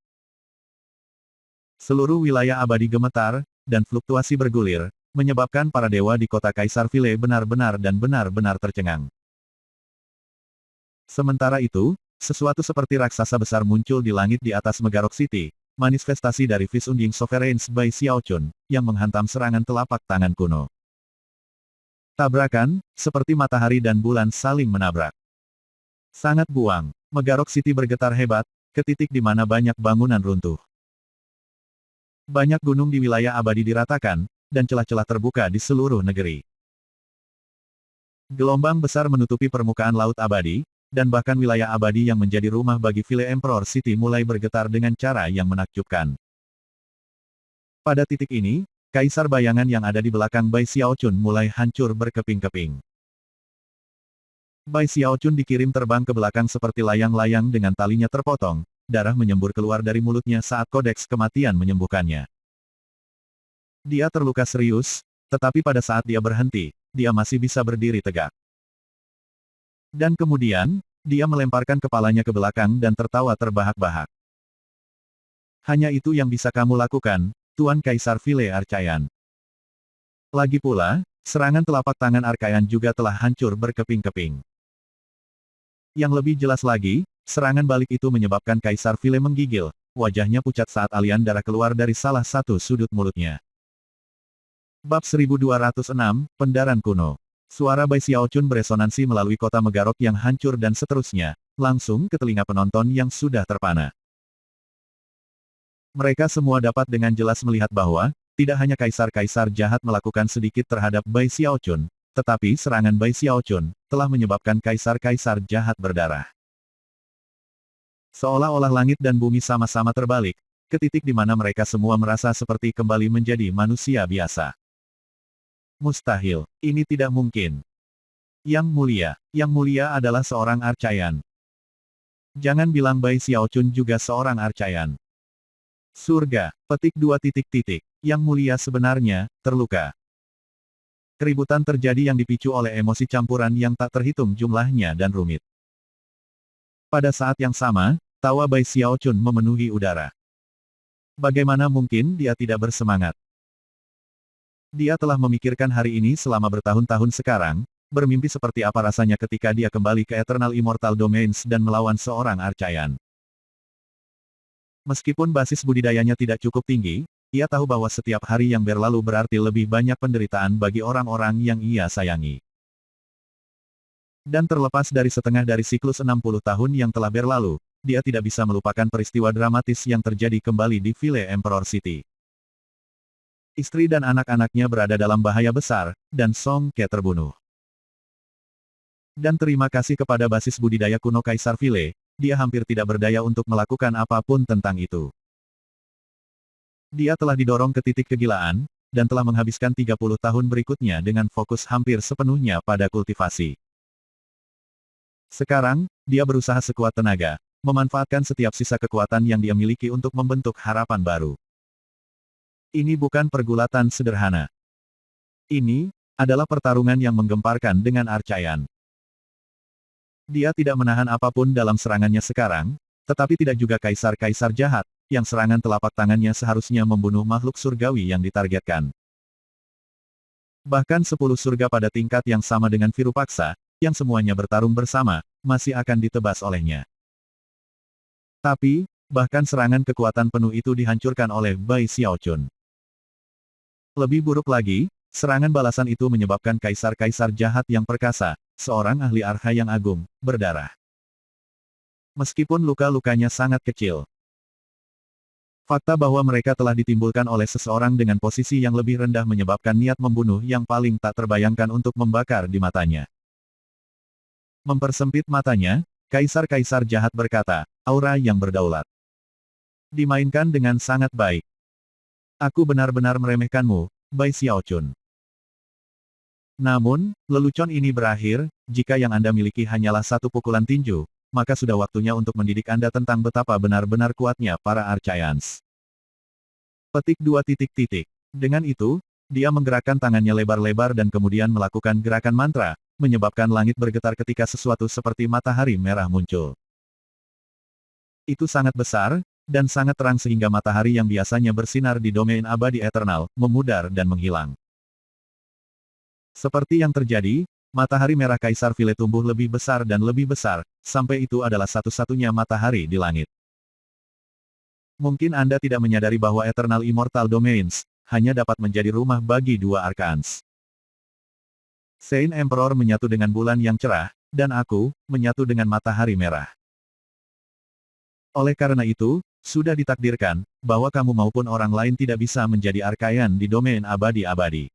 Seluruh wilayah abadi gemetar, dan fluktuasi bergulir, menyebabkan para dewa di kota Kaisar Vile benar-benar tercengang. Sementara itu, sesuatu seperti raksasa besar muncul di langit di atas Megarok City, manifestasi dari Fist Unding Sovereigns Bai Xiaochun, yang menghantam serangan telapak tangan kuno. Tabrakan, seperti matahari dan bulan saling menabrak. Sangat buang, Megarok City bergetar hebat, ke titik di mana banyak bangunan runtuh. Banyak gunung di wilayah abadi diratakan, dan celah-celah terbuka di seluruh negeri. Gelombang besar menutupi permukaan laut abadi, dan bahkan wilayah abadi yang menjadi rumah bagi Vile Emperor City mulai bergetar dengan cara yang menakjubkan. Pada titik ini, kaisar bayangan yang ada di belakang Bai Xiaochun mulai hancur berkeping-keping. Bai Xiaochun dikirim terbang ke belakang seperti layang-layang dengan talinya terpotong, darah menyembur keluar dari mulutnya saat kodeks kematian menyembuhkannya. Dia terluka serius, tetapi pada saat dia berhenti, dia masih bisa berdiri tegak. Dan kemudian, dia melemparkan kepalanya ke belakang dan tertawa terbahak-bahak. Hanya itu yang bisa kamu lakukan, Tuan Kaisar Vile Archayan. Lagi pula, serangan telapak tangan Archayan juga telah hancur berkeping-keping. Yang lebih jelas lagi, serangan balik itu menyebabkan Kaisar Vile menggigil, wajahnya pucat saat alian darah keluar dari salah satu sudut mulutnya. Bab 1206, Pendaran Kuno. Suara Bai Xiaochun beresonansi melalui kota Megarok yang hancur dan seterusnya, langsung ke telinga penonton yang sudah terpana. Mereka semua dapat dengan jelas melihat bahwa, tidak hanya kaisar-kaisar jahat melakukan sedikit terhadap Bai Xiaochun, tetapi serangan Bai Xiaochun, telah menyebabkan kaisar-kaisar jahat berdarah. Seolah-olah langit dan bumi sama-sama terbalik, ke titik di mana mereka semua merasa seperti kembali menjadi manusia biasa. Mustahil, ini tidak mungkin. Yang mulia adalah seorang Archayan. Jangan bilang Bai Xiaochun juga seorang Archayan. Surga, petik 2 titik. Yang mulia sebenarnya, terluka. Keributan terjadi yang dipicu oleh emosi campuran yang tak terhitung jumlahnya dan rumit. Pada saat yang sama, tawa Bai Xiaochun memenuhi udara. Bagaimana mungkin dia tidak bersemangat? Dia telah memikirkan hari ini selama bertahun-tahun sekarang, bermimpi seperti apa rasanya ketika dia kembali ke Eternal Immortal Domains dan melawan seorang Archayan. Meskipun basis budidayanya tidak cukup tinggi, ia tahu bahwa setiap hari yang berlalu berarti lebih banyak penderitaan bagi orang-orang yang ia sayangi. Dan terlepas dari setengah dari siklus 60 tahun yang telah berlalu, dia tidak bisa melupakan peristiwa dramatis yang terjadi kembali di Vile Emperor City. Istri dan anak-anaknya berada dalam bahaya besar, dan Song Ke terbunuh. Dan terima kasih kepada basis budidaya kuno Kaisar Vile, dia hampir tidak berdaya untuk melakukan apapun tentang itu. Dia telah didorong ke titik kegilaan, dan telah menghabiskan 30 tahun berikutnya dengan fokus hampir sepenuhnya pada kultivasi. Sekarang, dia berusaha sekuat tenaga, memanfaatkan setiap sisa kekuatan yang dia miliki untuk membentuk harapan baru. Ini bukan pergulatan sederhana. Ini adalah pertarungan yang menggemparkan dengan Archaean. Dia tidak menahan apapun dalam serangannya sekarang, tetapi tidak juga kaisar-kaisar jahat, yang serangan telapak tangannya seharusnya membunuh makhluk surgawi yang ditargetkan. Bahkan 10 surga pada tingkat yang sama dengan Virupaksa, yang semuanya bertarung bersama, masih akan ditebas olehnya. Tapi, bahkan serangan kekuatan penuh itu dihancurkan oleh Bai Xiaochun. Lebih buruk lagi, serangan balasan itu menyebabkan kaisar-kaisar jahat yang perkasa, seorang ahli arha yang agung, berdarah. Meskipun luka-lukanya sangat kecil. Fakta bahwa mereka telah ditimbulkan oleh seseorang dengan posisi yang lebih rendah menyebabkan niat membunuh yang paling tak terbayangkan untuk membakar di matanya. Mempersempit matanya, kaisar-kaisar jahat berkata, aura yang berdaulat. Dimainkan dengan sangat baik. Aku benar-benar meremehkanmu, Bai Xiaochun. Namun, lelucon ini berakhir, jika yang Anda miliki hanyalah satu pukulan tinju, maka sudah waktunya untuk mendidik Anda tentang betapa benar-benar kuatnya para Archaeans. Petik 2 titik. Dengan itu, dia menggerakkan tangannya lebar-lebar dan kemudian melakukan gerakan mantra, menyebabkan langit bergetar ketika sesuatu seperti matahari merah muncul. Itu sangat besar, dan sangat terang sehingga matahari yang biasanya bersinar di domain abadi eternal, memudar dan menghilang. Seperti yang terjadi, matahari merah Kaisar Vile tumbuh lebih besar dan lebih besar, sampai itu adalah satu-satunya matahari di langit. Mungkin Anda tidak menyadari bahwa Eternal Immortal Domains, hanya dapat menjadi rumah bagi dua Archons. Saint Emperor menyatu dengan bulan yang cerah, dan aku, menyatu dengan matahari merah. Oleh karena itu, sudah ditakdirkan, bahwa kamu maupun orang lain tidak bisa menjadi Archaean di domain abadi-abadi.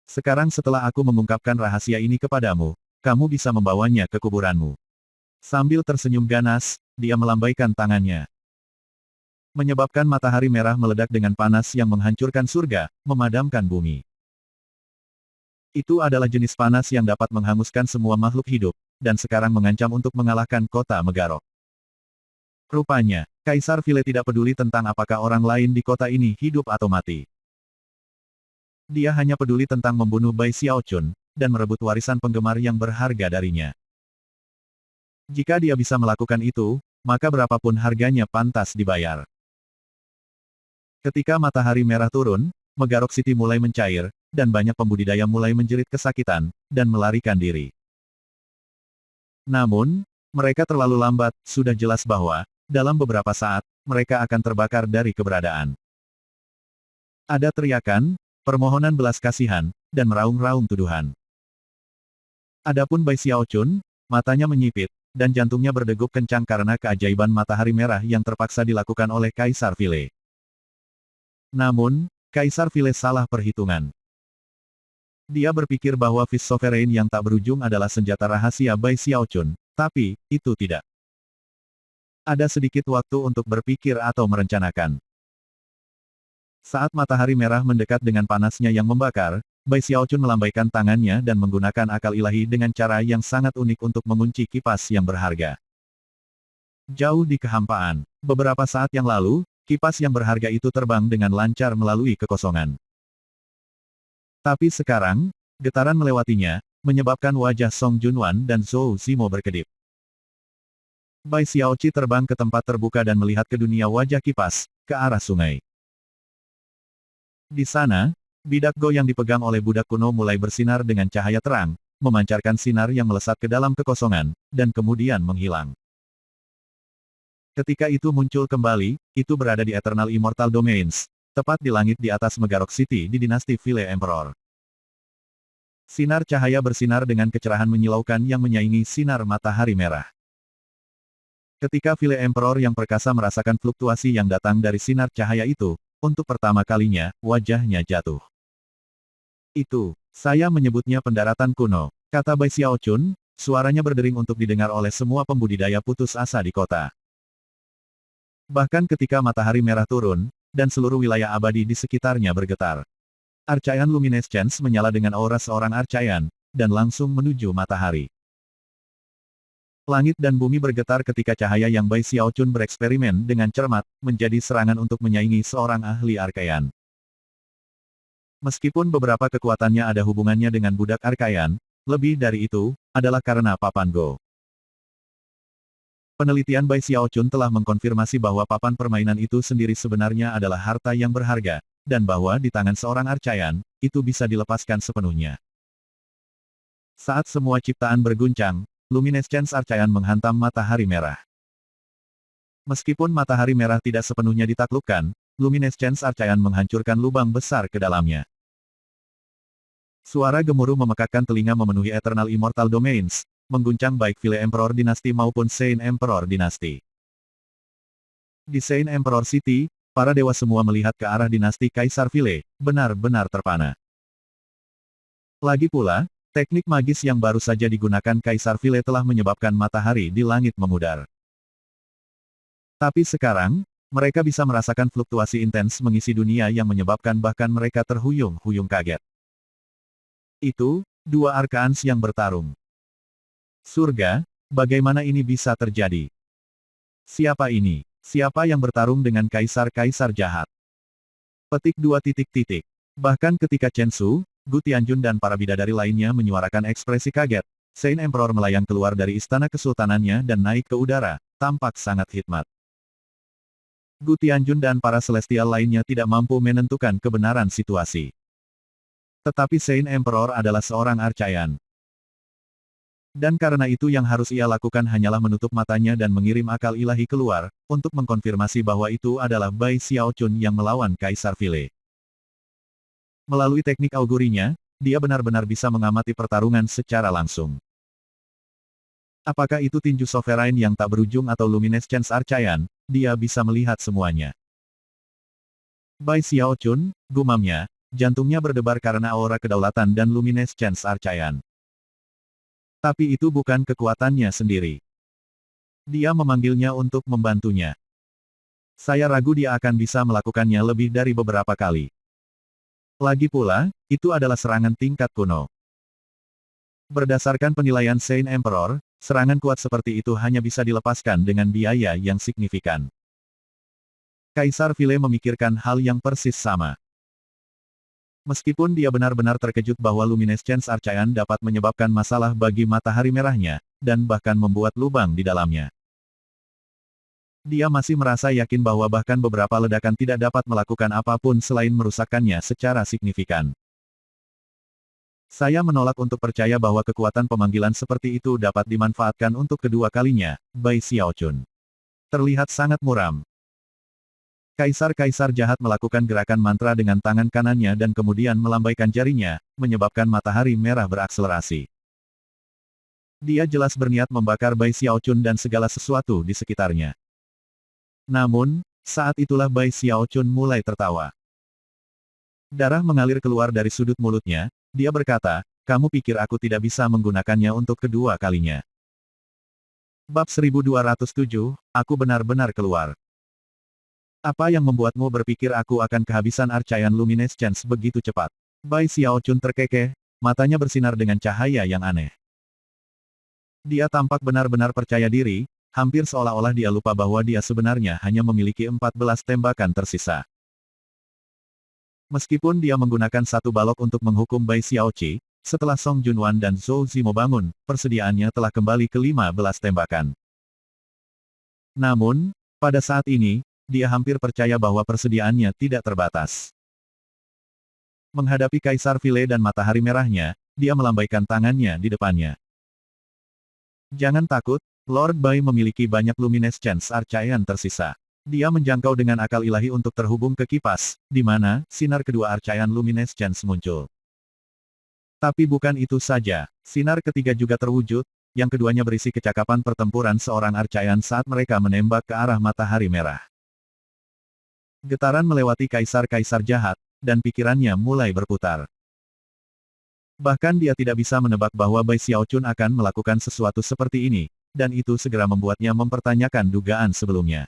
Sekarang setelah aku mengungkapkan rahasia ini kepadamu, kamu bisa membawanya ke kuburanmu. Sambil tersenyum ganas, dia melambaikan tangannya. Menyebabkan matahari merah meledak dengan panas yang menghancurkan surga, memadamkan bumi. Itu adalah jenis panas yang dapat menghanguskan semua makhluk hidup, dan sekarang mengancam untuk mengalahkan kota Megarok. Rupanya, Kaisar Vile tidak peduli tentang apakah orang lain di kota ini hidup atau mati. Dia hanya peduli tentang membunuh Bai Xiaochun, dan merebut warisan penggemar yang berharga darinya. Jika dia bisa melakukan itu, maka berapapun harganya pantas dibayar. Ketika matahari merah turun, Megarok City mulai mencair, dan banyak pembudidaya mulai menjerit kesakitan, dan melarikan diri. Namun, mereka terlalu lambat, sudah jelas bahwa, dalam beberapa saat, mereka akan terbakar dari keberadaan. Ada teriakan, permohonan belas kasihan, dan meraung-raung tuduhan. Adapun Bai Xiaochun, matanya menyipit, dan jantungnya berdegup kencang karena keajaiban matahari merah yang terpaksa dilakukan oleh Kaisar Vile. Namun, Kaisar Vile salah perhitungan. Dia berpikir bahwa Fist Sovereign yang tak berujung adalah senjata rahasia Bai Xiaochun, tapi, itu tidak. Ada sedikit waktu untuk berpikir atau merencanakan. Saat matahari merah mendekat dengan panasnya yang membakar, Bai Xiaochun melambaikan tangannya dan menggunakan akal ilahi dengan cara yang sangat unik untuk mengunci kipas yang berharga. Jauh di kehampaan, beberapa saat yang lalu, kipas yang berharga itu terbang dengan lancar melalui kekosongan. Tapi sekarang, getaran melewatinya, menyebabkan wajah Song Junwan dan Zhou Zimo berkedip. Bai Xiaoqi terbang ke tempat terbuka dan melihat ke dunia wajah kipas, ke arah sungai. Di sana, bidak Go yang dipegang oleh budak kuno mulai bersinar dengan cahaya terang, memancarkan sinar yang melesat ke dalam kekosongan, dan kemudian menghilang. Ketika itu muncul kembali, itu berada di Eternal Immortal Domains, tepat di langit di atas Megarok City di dinasti Vile Emperor. Sinar cahaya bersinar dengan kecerahan menyilaukan yang menyaingi sinar matahari merah. Ketika Vile Emperor yang perkasa merasakan fluktuasi yang datang dari sinar cahaya itu, untuk pertama kalinya, wajahnya jatuh. Itu, saya menyebutnya pendaratan kuno, kata Bai Xiaochun, suaranya berdering untuk didengar oleh semua pembudidaya putus asa di kota. Bahkan ketika matahari merah turun, dan seluruh wilayah abadi di sekitarnya bergetar. Archaean Luminescence menyala dengan aura seorang Archaean, dan langsung menuju matahari. Langit dan bumi bergetar ketika cahaya yang Bai Xiaochun bereksperimen dengan cermat, menjadi serangan untuk menyaingi seorang ahli Archaean. Meskipun beberapa kekuatannya ada hubungannya dengan budak Archaean, lebih dari itu, adalah karena papan Go. Penelitian Bai Xiaochun telah mengkonfirmasi bahwa papan permainan itu sendiri sebenarnya adalah harta yang berharga, dan bahwa di tangan seorang Archaean, itu bisa dilepaskan sepenuhnya. Saat semua ciptaan berguncang, Luminescence Archaean menghantam matahari merah. Meskipun matahari merah tidak sepenuhnya ditaklukkan, Luminescence Archaean menghancurkan lubang besar ke dalamnya. Suara gemuruh memekakkan telinga memenuhi Eternal Immortal Domains, mengguncang baik Vile Emperor Dynasty maupun Saint Emperor Dynasty. Di Saint Emperor City, para dewa semua melihat ke arah dinasti Kaisar Vile, benar-benar terpana. Lagi pula, teknik magis yang baru saja digunakan Kaisar Vile telah menyebabkan matahari di langit memudar. Tapi sekarang, mereka bisa merasakan fluktuasi intens mengisi dunia yang menyebabkan bahkan mereka terhuyung-huyung kaget. Itu, dua Arkaans yang bertarung. Surga, bagaimana ini bisa terjadi? Siapa ini? Siapa yang bertarung dengan kaisar-kaisar jahat? Petik 2 titik. Bahkan ketika Chen Su, Gu Tianjun dan para bidadari lainnya menyuarakan ekspresi kaget, Saint Emperor melayang keluar dari istana kesultanannya dan naik ke udara, tampak sangat hikmat. Gu Tianjun dan para celestial lainnya tidak mampu menentukan kebenaran situasi. Tetapi Saint Emperor adalah seorang Archaean. Dan karena itu yang harus ia lakukan hanyalah menutup matanya dan mengirim akal ilahi keluar, untuk mengkonfirmasi bahwa itu adalah Bai Xiaochun yang melawan Kaisar Vile. Melalui teknik augurinya, dia benar-benar bisa mengamati pertarungan secara langsung. Apakah itu tinju sovereign yang tak berujung atau Luminescence Archaean, dia bisa melihat semuanya. Bai Xiaochun, gumamnya, jantungnya berdebar karena aura kedaulatan dan Luminescence Archaean. Tapi itu bukan kekuatannya sendiri. Dia memanggilnya untuk membantunya. Saya ragu dia akan bisa melakukannya lebih dari beberapa kali. Lagi pula, itu adalah serangan tingkat kuno. Berdasarkan penilaian Saint Emperor, serangan kuat seperti itu hanya bisa dilepaskan dengan biaya yang signifikan. Kaisar Vile memikirkan hal yang persis sama. Meskipun dia benar-benar terkejut bahwa Luminescence Archaean dapat menyebabkan masalah bagi matahari merahnya, dan bahkan membuat lubang di dalamnya. Dia masih merasa yakin bahwa bahkan beberapa ledakan tidak dapat melakukan apapun selain merusakkannya secara signifikan. Saya menolak untuk percaya bahwa kekuatan pemanggilan seperti itu dapat dimanfaatkan untuk kedua kalinya, Bai Xiaochun. Terlihat sangat muram. Kaisar-kaisar jahat melakukan gerakan mantra dengan tangan kanannya dan kemudian melambaikan jarinya, menyebabkan matahari merah berakselerasi. Dia jelas berniat membakar Bai Xiaochun dan segala sesuatu di sekitarnya. Namun, saat itulah Bai Xiaochun mulai tertawa. Darah mengalir keluar dari sudut mulutnya, dia berkata, "Kamu pikir aku tidak bisa menggunakannya untuk kedua kalinya?" Bab 1207, aku benar-benar keluar. Apa yang membuatmu berpikir aku akan kehabisan Archaean Luminescence begitu cepat? Bai Xiaochun terkekeh, matanya bersinar dengan cahaya yang aneh. Dia tampak benar-benar percaya diri, hampir seolah-olah dia lupa bahwa dia sebenarnya hanya memiliki 14 tembakan tersisa. Meskipun dia menggunakan satu balok untuk menghukum Bai Xiaoqi, setelah Song Junwan dan Zhou Zimo bangun, persediaannya telah kembali ke 15 tembakan. Namun, pada saat ini, dia hampir percaya bahwa persediaannya tidak terbatas. Menghadapi Kaisar Vile dan matahari merahnya, dia melambaikan tangannya di depannya. Jangan takut, Lord Bai memiliki banyak Luminescence Archaean tersisa. Dia menjangkau dengan akal ilahi untuk terhubung ke kipas, di mana sinar kedua Archaean Luminescence muncul. Tapi bukan itu saja, sinar ketiga juga terwujud, yang keduanya berisi kecakapan pertempuran seorang Archaean saat mereka menembak ke arah matahari merah. Getaran melewati kaisar-kaisar jahat, dan pikirannya mulai berputar. Bahkan dia tidak bisa menebak bahwa Bai Xiaochun akan melakukan sesuatu seperti ini, dan itu segera membuatnya mempertanyakan dugaan sebelumnya.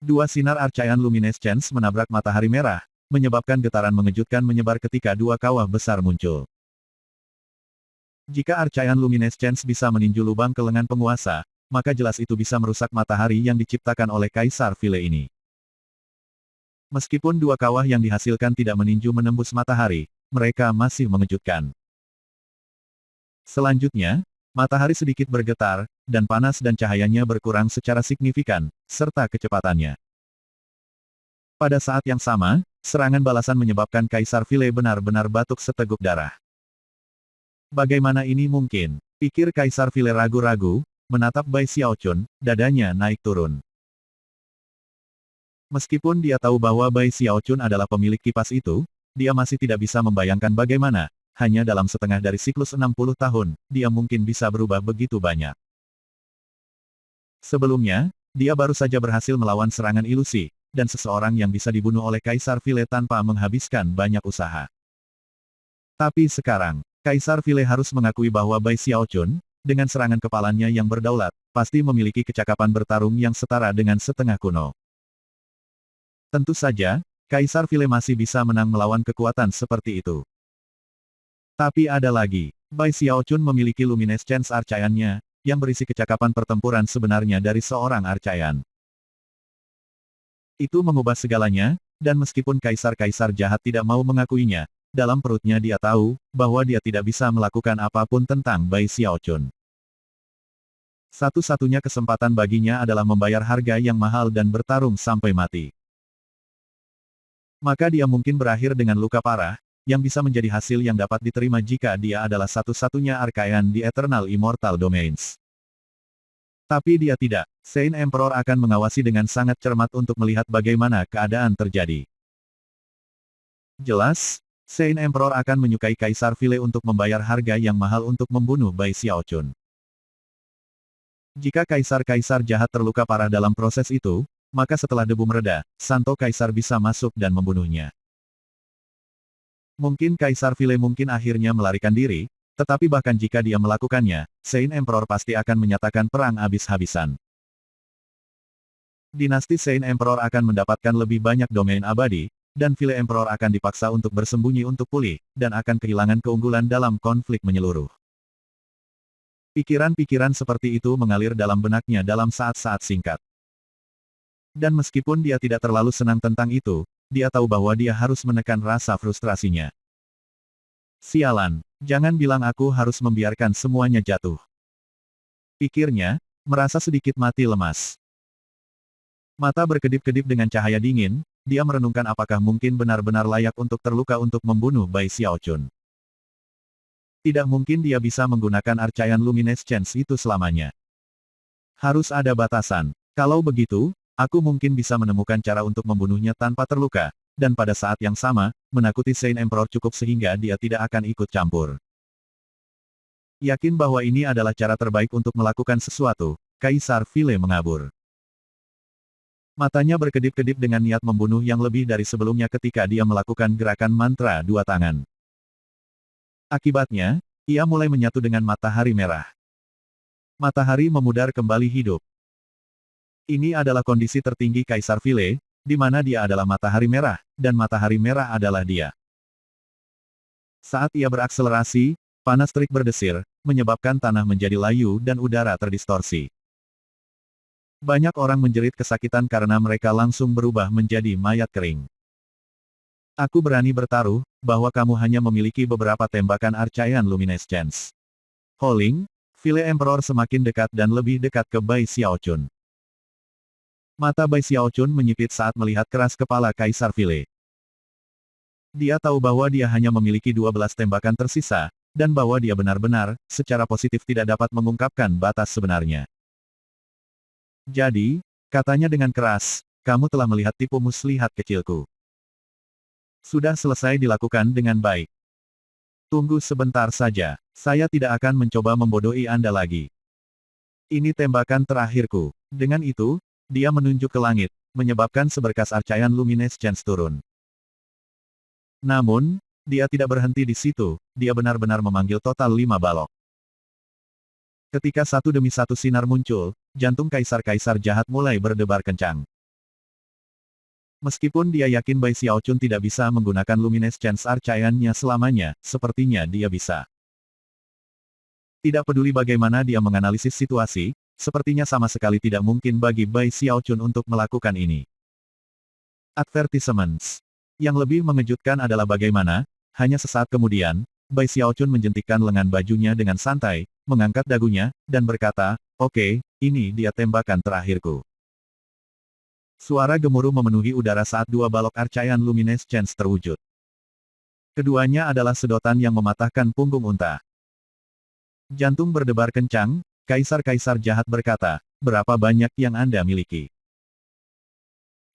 Dua sinar arcaian luminescence menabrak matahari merah, menyebabkan getaran mengejutkan menyebar ketika dua kawah besar muncul. Jika arcaian luminescence bisa meninju lubang ke lengan penguasa, maka jelas itu bisa merusak matahari yang diciptakan oleh Kaisar Vile ini. Meskipun dua kawah yang dihasilkan tidak meninju menembus matahari, mereka masih mengejutkan. Selanjutnya, matahari sedikit bergetar, dan panas dan cahayanya berkurang secara signifikan, serta kecepatannya. Pada saat yang sama, serangan balasan menyebabkan Kaisar Vile benar-benar batuk seteguk darah. Bagaimana ini mungkin? Pikir Kaisar Vile ragu-ragu, menatap Bai Xiaochun, dadanya naik turun. Meskipun dia tahu bahwa Bai Xiaochun adalah pemilik kipas itu, dia masih tidak bisa membayangkan bagaimana, hanya dalam setengah dari siklus 60 tahun, dia mungkin bisa berubah begitu banyak. Sebelumnya, dia baru saja berhasil melawan serangan ilusi, dan seseorang yang bisa dibunuh oleh Kaisar Vile tanpa menghabiskan banyak usaha. Tapi sekarang, Kaisar Vile harus mengakui bahwa Bai Xiaochun, dengan serangan kepalanya yang berdaulat, pasti memiliki kecakapan bertarung yang setara dengan setengah kuno. Tentu saja, Kaisar Vile masih bisa menang melawan kekuatan seperti itu. Tapi ada lagi, Bai Xiaochun memiliki luminescence arcaiannya, yang berisi kecakapan pertempuran sebenarnya dari seorang arcaian. Itu mengubah segalanya, dan meskipun kaisar-kaisar jahat tidak mau mengakuinya, dalam perutnya dia tahu, bahwa dia tidak bisa melakukan apapun tentang Bai Xiaochun. Satu-satunya kesempatan baginya adalah membayar harga yang mahal dan bertarung sampai mati. Maka dia mungkin berakhir dengan luka parah, yang bisa menjadi hasil yang dapat diterima jika dia adalah satu-satunya arcaian di Eternal Immortal Domains. Tapi dia tidak. Saint Emperor akan mengawasi dengan sangat cermat untuk melihat bagaimana keadaan terjadi. Jelas, Saint Emperor akan menyukai Kaisar Vile untuk membayar harga yang mahal untuk membunuh Bai Xiaochun. Jika kaisar-kaisar jahat terluka parah dalam proses itu, maka setelah debu mereda, Santo Kaisar bisa masuk dan membunuhnya. Mungkin Kaisar Vile mungkin akhirnya melarikan diri, tetapi bahkan jika dia melakukannya, Saint Emperor pasti akan menyatakan perang habis-habisan. Dinasti Saint Emperor akan mendapatkan lebih banyak domain abadi, dan Vile Emperor akan dipaksa untuk bersembunyi untuk pulih, dan akan kehilangan keunggulan dalam konflik menyeluruh. Pikiran-pikiran seperti itu mengalir dalam benaknya dalam saat-saat singkat. Dan meskipun dia tidak terlalu senang tentang itu, dia tahu bahwa dia harus menekan rasa frustrasinya. Sialan, jangan bilang aku harus membiarkan semuanya jatuh. Pikirnya, merasa sedikit mati lemas. Mata berkedip-kedip dengan cahaya dingin, dia merenungkan apakah mungkin benar-benar layak untuk terluka untuk membunuh Bai Xiaochun. Tidak mungkin dia bisa menggunakan arcaian luminescence itu selamanya. Harus ada batasan. Kalau begitu, aku mungkin bisa menemukan cara untuk membunuhnya tanpa terluka, dan pada saat yang sama, menakuti Saint Emperor cukup sehingga dia tidak akan ikut campur. Yakin bahwa ini adalah cara terbaik untuk melakukan sesuatu, Kaisar Vile mengabur. Matanya berkedip-kedip dengan niat membunuh yang lebih dari sebelumnya ketika dia melakukan gerakan mantra dua tangan. Akibatnya, ia mulai menyatu dengan matahari merah. Matahari memudar kembali hidup. Ini adalah kondisi tertinggi Kaisar Vile, di mana dia adalah matahari merah, dan matahari merah adalah dia. Saat ia berakselerasi, panas terik berdesir, menyebabkan tanah menjadi layu dan udara terdistorsi. Banyak orang menjerit kesakitan karena mereka langsung berubah menjadi mayat kering. Aku berani bertaruh, bahwa kamu hanya memiliki beberapa tembakan arcaian luminescence. Holing, Vile Emperor semakin dekat dan lebih dekat ke Bai Xiaochun. Mata Bai Xiaochun menyipit saat melihat keras kepala Kaisar Vile. Dia tahu bahwa dia hanya memiliki 12 tembakan tersisa, dan bahwa dia benar-benar, secara positif tidak dapat mengungkapkan batas sebenarnya. Jadi, katanya dengan keras, kamu telah melihat tipu muslihat kecilku. Sudah selesai dilakukan dengan baik. Tunggu sebentar saja, saya tidak akan mencoba membodohi Anda lagi. Ini tembakan terakhirku. Dengan itu, dia menunjuk ke langit, menyebabkan seberkas arcaian luminescence turun. Namun, dia tidak berhenti di situ, dia benar-benar memanggil total 5 balok. Ketika satu demi satu sinar muncul, jantung kaisar-kaisar jahat mulai berdebar kencang. Meskipun dia yakin Bai Xiaochun tidak bisa menggunakan Luminescence Archaean-nya selamanya, sepertinya dia bisa. Tidak peduli bagaimana dia menganalisis situasi, sepertinya sama sekali tidak mungkin bagi Bai Xiaochun untuk melakukan ini. Advertisements. Yang lebih mengejutkan adalah bagaimana, hanya sesaat kemudian, Bai Xiaochun menjentikkan lengan bajunya dengan santai, mengangkat dagunya, dan berkata, "Oke, ini dia tembakan terakhirku." Suara gemuruh memenuhi udara saat dua balok Archaean Luminescence terwujud. Keduanya adalah sedotan yang mematahkan punggung unta. Jantung berdebar kencang, kaisar-kaisar jahat berkata, "Berapa banyak yang Anda miliki?"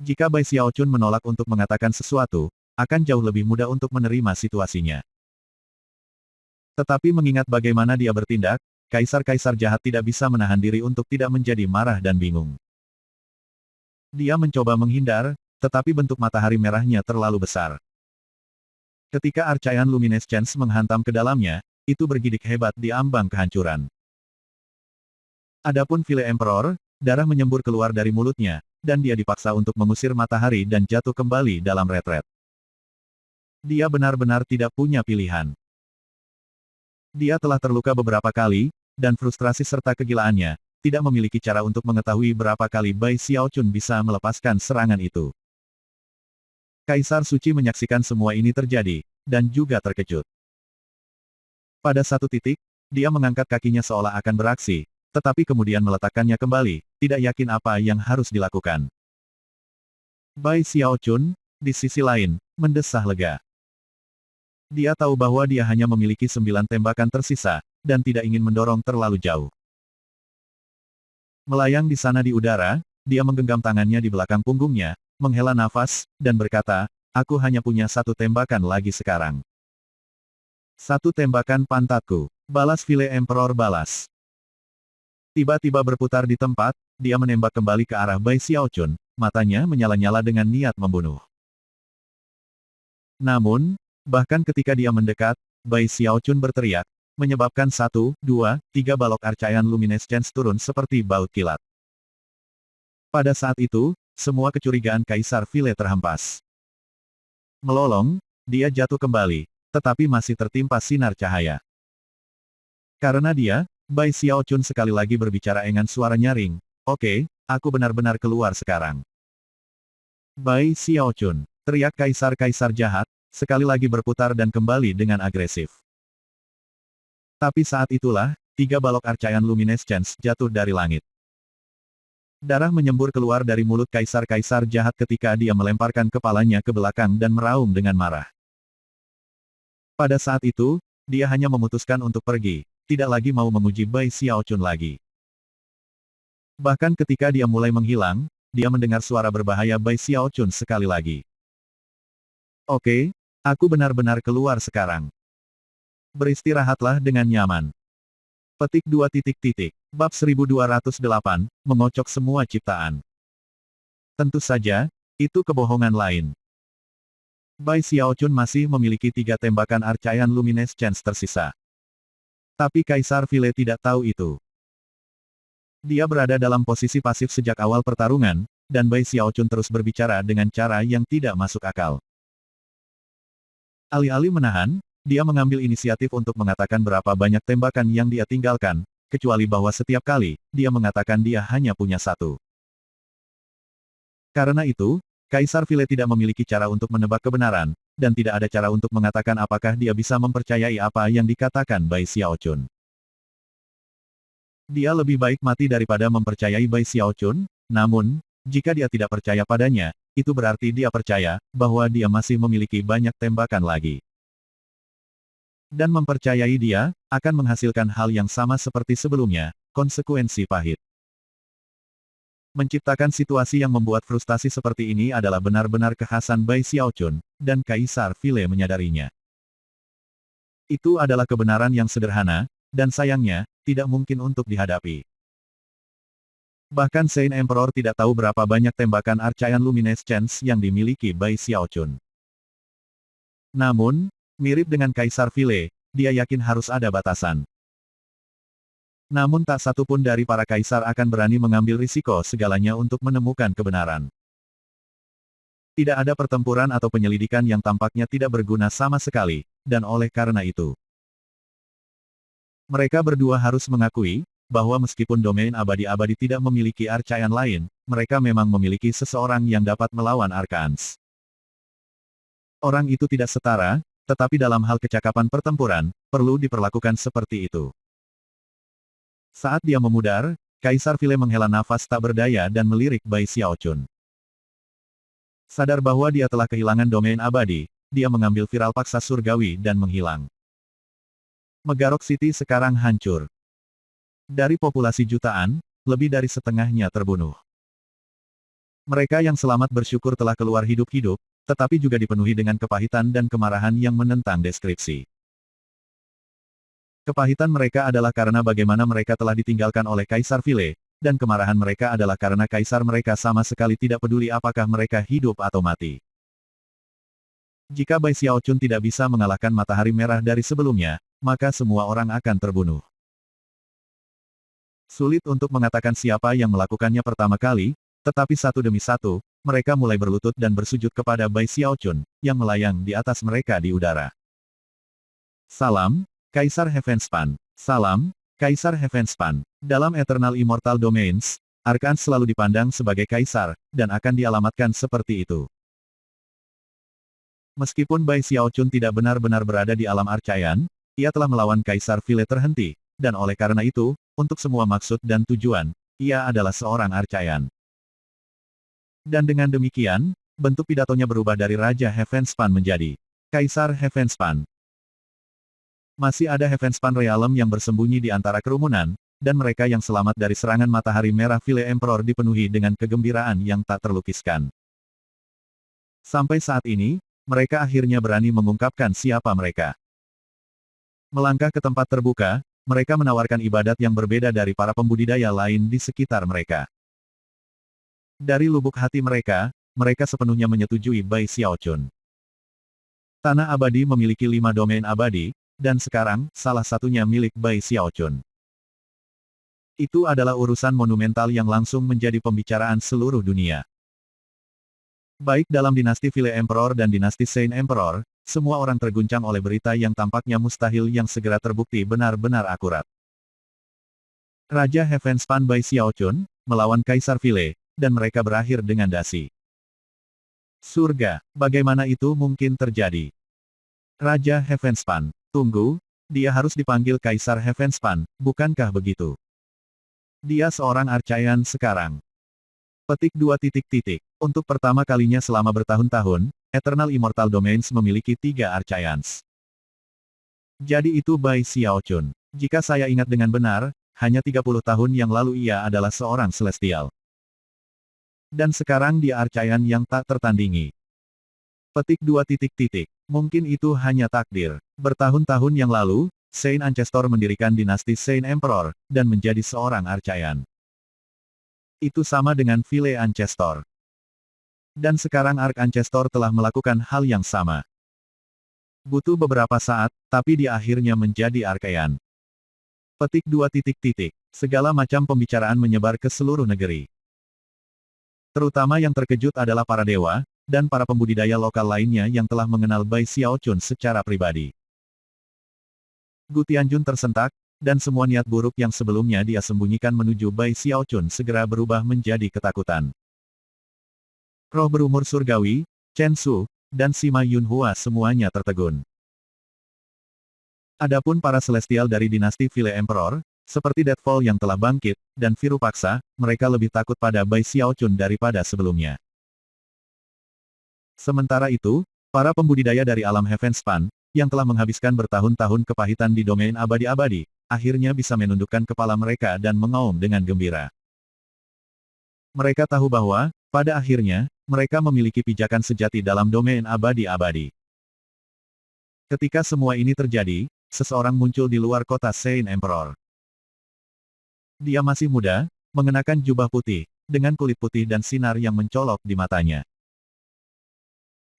Jika Bai Xiaochun menolak untuk mengatakan sesuatu, akan jauh lebih mudah untuk menerima situasinya. Tetapi mengingat bagaimana dia bertindak, kaisar-kaisar jahat tidak bisa menahan diri untuk tidak menjadi marah dan bingung. Dia mencoba menghindar, tetapi bentuk matahari merahnya terlalu besar. Ketika Archaean Luminescence menghantam ke dalamnya, itu bergidik hebat di ambang kehancuran. Adapun Vile Emperor, darah menyembur keluar dari mulutnya, dan dia dipaksa untuk mengusir matahari dan jatuh kembali dalam retret. Dia benar-benar tidak punya pilihan. Dia telah terluka beberapa kali, dan frustrasi serta kegilaannya, tidak memiliki cara untuk mengetahui berapa kali Bai Xiaochun bisa melepaskan serangan itu. Kaisar Suci menyaksikan semua ini terjadi, dan juga terkejut. Pada satu titik, dia mengangkat kakinya seolah akan beraksi, tetapi kemudian meletakkannya kembali, tidak yakin apa yang harus dilakukan. Bai Xiaochun, di sisi lain, mendesah lega. Dia tahu bahwa dia hanya memiliki 9 tembakan tersisa, dan tidak ingin mendorong terlalu jauh. Melayang di sana di udara, dia menggenggam tangannya di belakang punggungnya, menghela nafas, dan berkata, "Aku hanya punya 1 tembakan lagi sekarang. 1 tembakan pantatku," balas Vile Emperor balas. Tiba-tiba berputar di tempat, dia menembak kembali ke arah Bai Xiaochun, matanya menyala-nyala dengan niat membunuh. Namun, bahkan ketika dia mendekat, Bai Xiaochun berteriak, menyebabkan 1, 2, 3 balok Archaean Luminescence turun seperti baut kilat. Pada saat itu, semua kecurigaan Kaisar Vile terhempas. Melolong, dia jatuh kembali, tetapi masih tertimpa sinar cahaya. Karena dia, Bai Xiaochun sekali lagi berbicara dengan suara nyaring, "Oke, aku benar-benar keluar sekarang." "Bai Xiaochun," teriak kaisar-kaisar jahat, sekali lagi berputar dan kembali dengan agresif. Tapi saat itulah, 3 balok Archaean Luminescence jatuh dari langit. Darah menyembur keluar dari mulut kaisar-kaisar jahat ketika dia melemparkan kepalanya ke belakang dan meraung dengan marah. Pada saat itu, dia hanya memutuskan untuk pergi, tidak lagi mau menguji Bai Xiaochun lagi. Bahkan ketika dia mulai menghilang, dia mendengar suara berbahaya Bai Xiaochun sekali lagi. "Oke, aku benar-benar keluar sekarang. Beristirahatlah dengan nyaman." Petik 2. Bab 1208, mengocok semua ciptaan. Tentu saja, itu kebohongan lain. Bai Xiaochun masih memiliki 3 tembakan Archaean Luminescence tersisa. Tapi Kaisar Vile tidak tahu itu. Dia berada dalam posisi pasif sejak awal pertarungan, dan Bai Xiaochun terus berbicara dengan cara yang tidak masuk akal. Alih-alih menahan, dia mengambil inisiatif untuk mengatakan berapa banyak tembakan yang dia tinggalkan, kecuali bahwa setiap kali, dia mengatakan dia hanya punya 1. Karena itu, Kaisar Vile tidak memiliki cara untuk menebak kebenaran, dan tidak ada cara untuk mengatakan apakah dia bisa mempercayai apa yang dikatakan Bai Xiaochun. Dia lebih baik mati daripada mempercayai Bai Xiaochun, namun, jika dia tidak percaya padanya, itu berarti dia percaya, bahwa dia masih memiliki banyak tembakan lagi. Dan mempercayai dia, akan menghasilkan hal yang sama seperti sebelumnya, konsekuensi pahit. Menciptakan situasi yang membuat frustasi seperti ini adalah benar-benar kekhasan Bai Xiaochun, dan Kaisar Vile menyadarinya. Itu adalah kebenaran yang sederhana, dan sayangnya, tidak mungkin untuk dihadapi. Bahkan Saint Emperor tidak tahu berapa banyak tembakan Archaean Luminescence yang dimiliki Bai Xiaochun. Namun, mirip dengan Kaisar Vile, dia yakin harus ada batasan. Namun tak satu pun dari para kaisar akan berani mengambil risiko segalanya untuk menemukan kebenaran. Tidak ada pertempuran atau penyelidikan yang tampaknya tidak berguna sama sekali, dan oleh karena itu, mereka berdua harus mengakui, bahwa meskipun domain abadi-abadi tidak memiliki Archaean lain, mereka memang memiliki seseorang yang dapat melawan Archons. Orang itu tidak setara, tetapi dalam hal kecakapan pertempuran, perlu diperlakukan seperti itu. Saat dia memudar, Kaisar Vile menghela nafas tak berdaya dan melirik Bai Xiaochun. Sadar bahwa dia telah kehilangan domain abadi, dia mengambil viral paksa surgawi dan menghilang. Megarok City sekarang hancur. Dari populasi jutaan, lebih dari setengahnya terbunuh. Mereka yang selamat bersyukur telah keluar hidup-hidup, tetapi juga dipenuhi dengan kepahitan dan kemarahan yang menentang deskripsi. Kepahitan mereka adalah karena bagaimana mereka telah ditinggalkan oleh Kaisar Vile, dan kemarahan mereka adalah karena kaisar mereka sama sekali tidak peduli apakah mereka hidup atau mati. Jika Bai Xiaochun tidak bisa mengalahkan matahari merah dari sebelumnya, maka semua orang akan terbunuh. Sulit untuk mengatakan siapa yang melakukannya pertama kali, tetapi satu demi satu, mereka mulai berlutut dan bersujud kepada Bai Xiaochun, yang melayang di atas mereka di udara. Salam, Kaisar Heavenspan. Salam, Kaisar Heavenspan. Dalam Eternal Immortal Domains, Archons selalu dipandang sebagai kaisar, dan akan dialamatkan seperti itu. Meskipun Bai Xiaochun tidak benar-benar berada di alam Archaean, ia telah melawan Kaisar Vile terhenti, dan oleh karena itu, untuk semua maksud dan tujuan, ia adalah seorang Archaean. Dan dengan demikian, bentuk pidatonya berubah dari Raja Heavenspan menjadi Kaisar Heavenspan. Masih ada Heavenspan Realm yang bersembunyi di antara kerumunan, dan mereka yang selamat dari serangan matahari merah Vile Emperor dipenuhi dengan kegembiraan yang tak terlukiskan. Sampai saat ini, mereka akhirnya berani mengungkapkan siapa mereka. Melangkah ke tempat terbuka, mereka menawarkan ibadat yang berbeda dari para pembudidaya lain di sekitar mereka. Dari lubuk hati mereka, mereka sepenuhnya menyetujui Bai Xiaochun. Tanah abadi memiliki 5 domain abadi, dan sekarang, salah satunya milik Bai Xiaochun. Itu adalah urusan monumental yang langsung menjadi pembicaraan seluruh dunia. Baik dalam dinasti Vile Emperor dan dinasti Saint Emperor, semua orang terguncang oleh berita yang tampaknya mustahil yang segera terbukti benar-benar akurat. Raja Heavenspan Bai Xiaochun, melawan Kaisar Vile, dan mereka berakhir dengan dasi. Surga, bagaimana itu mungkin terjadi? Raja Heavenspan, tunggu, dia harus dipanggil Kaisar Heavenspan, bukankah begitu? Dia seorang Archaean sekarang. Petik 2 titik. Untuk pertama kalinya selama bertahun-tahun, Eternal Immortal Domains memiliki 3 Archaeans. Jadi itu Bai Xiaochun. Jika saya ingat dengan benar, hanya 30 tahun yang lalu ia adalah seorang Celestial. Dan sekarang dia Archaean yang tak tertandingi. Petik 2 titik. Mungkin itu hanya takdir. Bertahun-tahun yang lalu, Saint Ancestor mendirikan dinasti Saint Emperor, dan menjadi seorang Archaean. Itu sama dengan Vile Ancestor. Dan sekarang Arch Ancestor telah melakukan hal yang sama. Butuh beberapa saat, tapi dia akhirnya menjadi Archaean. Petik 2 titik. Segala macam pembicaraan menyebar ke seluruh negeri. Terutama yang terkejut adalah para dewa, dan para pembudidaya lokal lainnya yang telah mengenal Bai Xiaochun secara pribadi. Gu Tianjun tersentak, dan semua niat buruk yang sebelumnya dia sembunyikan menuju Bai Xiaochun segera berubah menjadi ketakutan. Roh berumur surgawi, Chen Su, dan Sima Yunhua semuanya tertegun. Adapun para celestial dari dinasti Vile Emperor, seperti Deathfall yang telah bangkit, dan Virupaksa, mereka lebih takut pada Bai Xiaochun daripada sebelumnya. Sementara itu, para pembudidaya dari alam Heavenspan, yang telah menghabiskan bertahun-tahun kepahitan di domain abadi-abadi, akhirnya bisa menundukkan kepala mereka dan mengaum dengan gembira. Mereka tahu bahwa, pada akhirnya, mereka memiliki pijakan sejati dalam domain abadi-abadi. Ketika semua ini terjadi, seseorang muncul di luar kota Saint Emperor. Dia masih muda, mengenakan jubah putih, dengan kulit putih dan sinar yang mencolok di matanya.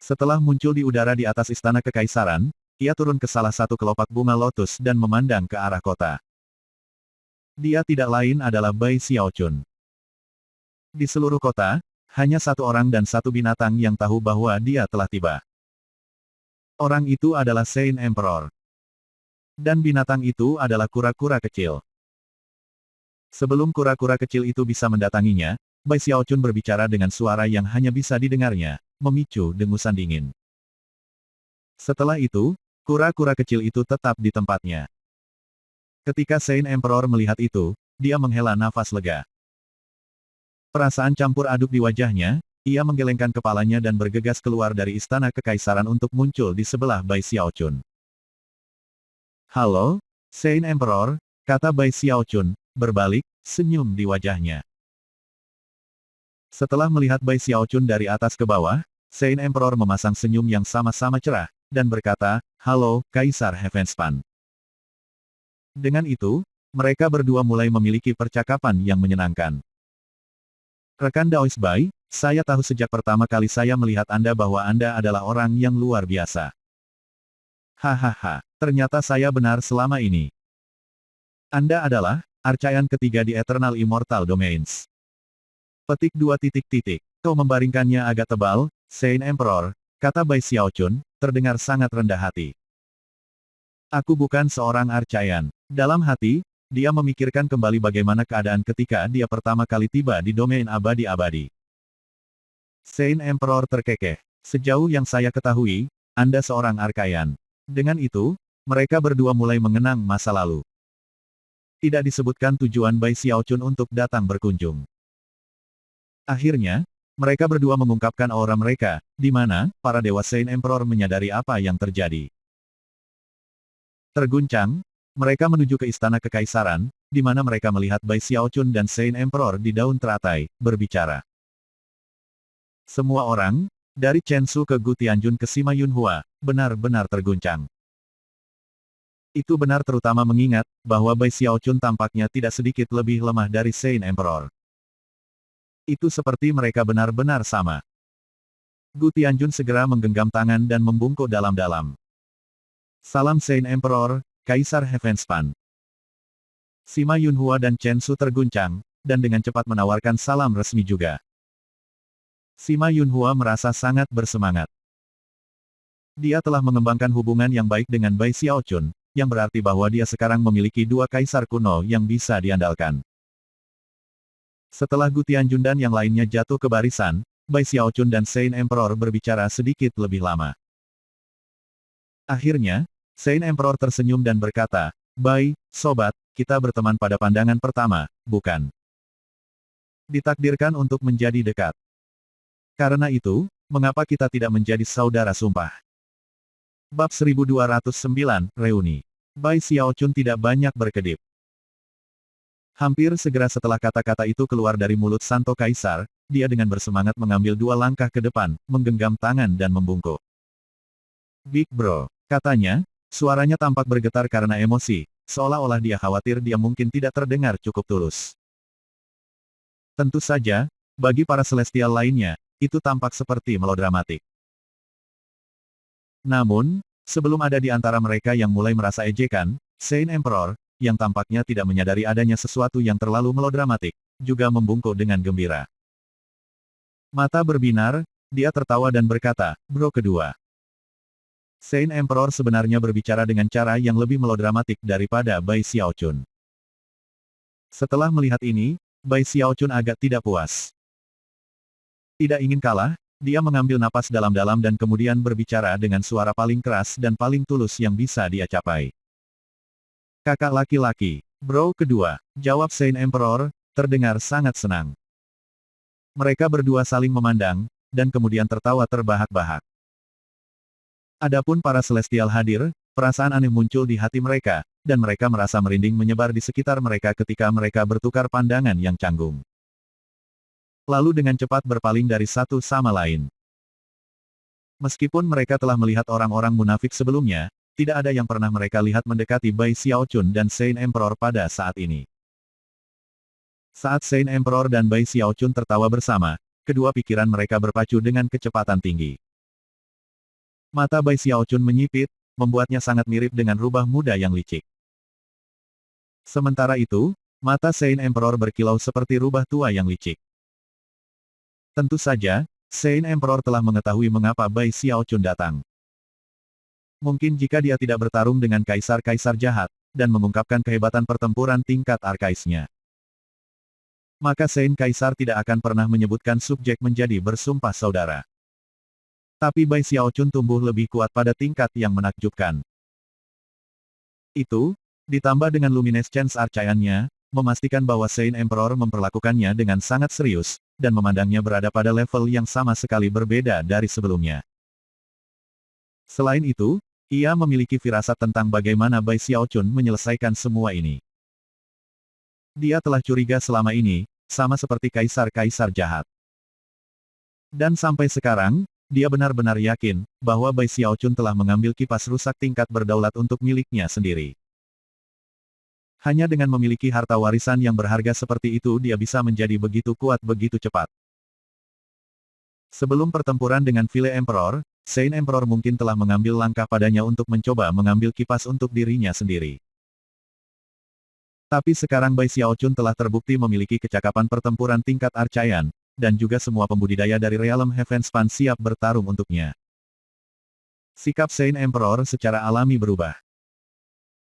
Setelah muncul di udara di atas istana kekaisaran, ia turun ke salah satu kelopak bunga lotus dan memandang ke arah kota. Dia tidak lain adalah Bai Xiaochun. Di seluruh kota, Hanya satu orang dan satu binatang yang tahu bahwa dia telah tiba. Orang itu adalah Saint Emperor. Dan binatang itu adalah kura-kura kecil. Sebelum kura-kura kecil itu bisa mendatanginya, Bai Xiaochun berbicara dengan suara yang hanya bisa didengarnya, memicu dengusan dingin. Setelah itu, kura-kura kecil itu tetap di tempatnya. Ketika Saint Emperor melihat itu, dia menghela nafas lega. Perasaan campur aduk di wajahnya, ia menggelengkan kepalanya dan bergegas keluar dari istana kekaisaran untuk muncul di sebelah Bai Xiaochun. "Halo, Saint Emperor," kata Bai Xiaochun, berbalik, senyum di wajahnya. Setelah melihat Bai Xiaochun dari atas ke bawah, Saint Emperor memasang senyum yang sama-sama cerah, dan berkata, "Halo, Kaisar Heavenspan." Dengan itu, mereka berdua mulai memiliki percakapan yang menyenangkan. "Rekan Daois Bai, saya tahu sejak pertama kali saya melihat Anda bahwa Anda adalah orang yang luar biasa. Hahaha, ternyata saya benar selama ini. Anda adalah arcayan ketiga di Eternal Immortal Domains." Petik 2 titik titik. Kau membaringkannya agak tebal, Saint Emperor, kata Bai Xiaochun, terdengar sangat rendah hati. "Aku bukan seorang arcayan." Dalam hati, dia memikirkan kembali bagaimana keadaan ketika dia pertama kali tiba di domain abadi-abadi. Saint Emperor terkekeh. "Sejauh yang saya ketahui, Anda seorang arcayan." Dengan itu, mereka berdua mulai mengenang masa lalu. Tidak disebutkan tujuan Bai Xiaochun untuk datang berkunjung. Akhirnya, mereka berdua mengungkapkan aura mereka, di mana para dewa Saint Emperor menyadari apa yang terjadi. Terguncang, mereka menuju ke istana kekaisaran, di mana mereka melihat Bai Xiaochun dan Saint Emperor di daun teratai, berbicara. Semua orang, dari Chen Su ke Gu Tianjun ke Sima Yunhua, benar-benar terguncang. Itu benar terutama mengingat, bahwa Bai Xiaochun tampaknya tidak sedikit lebih lemah dari Saint Emperor. Itu seperti mereka benar-benar sama. Gu Tianjun segera menggenggam tangan dan membungkuk dalam-dalam. "Salam Saint Emperor, Kaisar Heavenspan." Sima Yunhua dan Chen Su terguncang, dan dengan cepat menawarkan salam resmi juga. Sima Yunhua merasa sangat bersemangat. Dia telah mengembangkan hubungan yang baik dengan Bai Xiaochun, yang berarti bahwa dia sekarang memiliki dua kaisar kuno yang bisa diandalkan. Setelah Gu Tianjun dan yang lainnya jatuh ke barisan, Bai Xiaochun dan Saint Emperor berbicara sedikit lebih lama. Akhirnya, Saint Emperor tersenyum dan berkata, "Bai, sobat, kita berteman pada pandangan pertama, bukan? Ditakdirkan untuk menjadi dekat. Karena itu, mengapa kita tidak menjadi saudara sumpah?" Bab 1209, Reuni. Bai Xiaochun tidak banyak berkedip. Hampir segera setelah kata-kata itu keluar dari mulut Santo Kaisar, dia dengan bersemangat mengambil dua langkah ke depan, menggenggam tangan dan membungkuk. "Big Bro," katanya, suaranya tampak bergetar karena emosi, seolah-olah dia khawatir dia mungkin tidak terdengar cukup tulus. Tentu saja, bagi para celestial lainnya, itu tampak seperti melodramatik. Namun, sebelum ada di antara mereka yang mulai merasa ejekan, Saint Emperor, yang tampaknya tidak menyadari adanya sesuatu yang terlalu melodramatik, juga membungkuk dengan gembira. Mata berbinar, dia tertawa dan berkata, "Bro kedua." Saint Emperor sebenarnya berbicara dengan cara yang lebih melodramatik daripada Bai Xiaochun. Setelah melihat ini, Bai Xiaochun agak tidak puas. Tidak ingin kalah, dia mengambil napas dalam-dalam dan kemudian berbicara dengan suara paling keras dan paling tulus yang bisa dia capai. "Kakak laki-laki, bro kedua," jawab Saint Emperor, terdengar sangat senang. Mereka berdua saling memandang, dan kemudian tertawa terbahak-bahak. Adapun para celestial hadir, perasaan aneh muncul di hati mereka, dan mereka merasa merinding menyebar di sekitar mereka ketika mereka bertukar pandangan yang canggung. Lalu dengan cepat berpaling dari satu sama lain. Meskipun mereka telah melihat orang-orang munafik sebelumnya, tidak ada yang pernah mereka lihat mendekati Bai Xiaochun dan Saint Emperor pada saat ini. Saat Saint Emperor dan Bai Xiaochun tertawa bersama, kedua pikiran mereka berpacu dengan kecepatan tinggi. Mata Bai Xiaochun menyipit, membuatnya sangat mirip dengan rubah muda yang licik. Sementara itu, mata Saint Emperor berkilau seperti rubah tua yang licik. Tentu saja, Saint Emperor telah mengetahui mengapa Bai Xiaochun datang. Mungkin jika dia tidak bertarung dengan kaisar-kaisar jahat, dan mengungkapkan kehebatan pertempuran tingkat arkaisnya, maka Saint Kaisar tidak akan pernah menyebutkan subjek menjadi bersumpah saudara. Tapi Bai Xiaochun tumbuh lebih kuat pada tingkat yang menakjubkan. Itu, ditambah dengan luminescence arcayannya, memastikan bahwa Saint Emperor memperlakukannya dengan sangat serius, dan memandangnya berada pada level yang sama sekali berbeda dari sebelumnya. Selain itu, ia memiliki firasat tentang bagaimana Bai Xiaochun menyelesaikan semua ini. Dia telah curiga selama ini, sama seperti kaisar-kaisar jahat. Dan sampai sekarang, dia benar-benar yakin, bahwa Bai Xiaochun telah mengambil kipas rusak tingkat berdaulat untuk miliknya sendiri. Hanya dengan memiliki harta warisan yang berharga seperti itu dia bisa menjadi begitu kuat begitu cepat. Sebelum pertempuran dengan Vile Emperor, Saint Emperor mungkin telah mengambil langkah padanya untuk mencoba mengambil kipas untuk dirinya sendiri. Tapi sekarang Bai Xiaochun telah terbukti memiliki kecakapan pertempuran tingkat arcayan, dan juga semua pembudidaya dari Realm Heavenspan siap bertarung untuknya. Sikap Saint Emperor secara alami berubah.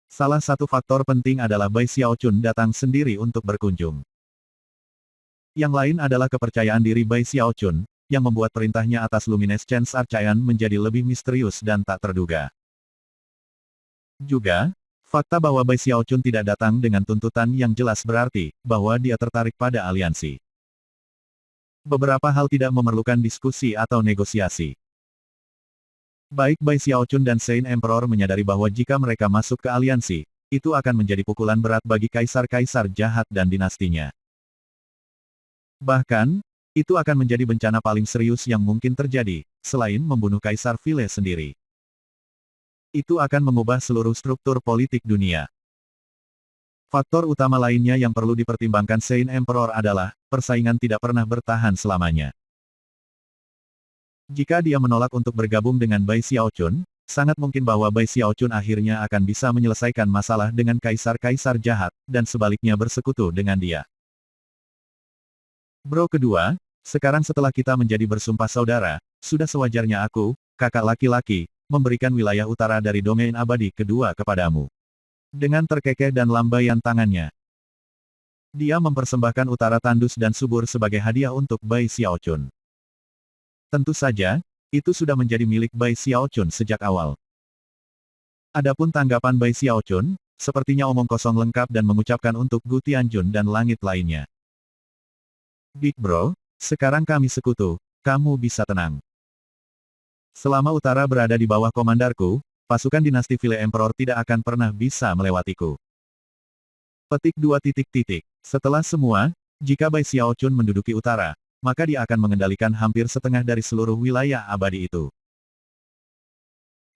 Salah satu faktor penting adalah Bai Xiaochun datang sendiri untuk berkunjung. Yang lain adalah kepercayaan diri Bai Xiaochun, yang membuat perintahnya atas Luminescence Archaean menjadi lebih misterius dan tak terduga. Juga, fakta bahwa Bai Xiaochun tidak datang dengan tuntutan yang jelas berarti, bahwa dia tertarik pada aliansi. Beberapa hal tidak memerlukan diskusi atau negosiasi. Baik Bai Xiaochun dan Saint Emperor menyadari bahwa jika mereka masuk ke aliansi, itu akan menjadi pukulan berat bagi kaisar-kaisar jahat dan dinastinya. Bahkan, itu akan menjadi bencana paling serius yang mungkin terjadi, selain membunuh Kaisar Vile sendiri. Itu akan mengubah seluruh struktur politik dunia. Faktor utama lainnya yang perlu dipertimbangkan Saint Emperor adalah, persaingan tidak pernah bertahan selamanya. Jika dia menolak untuk bergabung dengan Bai Xiaochun, sangat mungkin bahwa Bai Xiaochun akhirnya akan bisa menyelesaikan masalah dengan kaisar-kaisar jahat, dan sebaliknya bersekutu dengan dia. Bro kedua, sekarang setelah kita menjadi bersumpah saudara, sudah sewajarnya aku, kakak laki-laki, memberikan wilayah utara dari domain abadi kedua kepadamu. Dengan terkekeh dan lambaian tangannya, dia mempersembahkan utara tandus dan subur sebagai hadiah untuk Bai Xiaochun. Tentu saja, itu sudah menjadi milik Bai Xiaochun sejak awal. Adapun tanggapan Bai Xiaochun, sepertinya omong kosong lengkap dan mengucapkan untuk Gu Tianjun dan langit lainnya. Big Bro, sekarang kami sekutu, kamu bisa tenang. Selama utara berada di bawah komandarku, pasukan dinasti Vile Emperor tidak akan pernah bisa melewatiku. Petik 2. Setelah semua, jika Bai Xiaochun menduduki utara, maka dia akan mengendalikan hampir setengah dari seluruh wilayah abadi itu.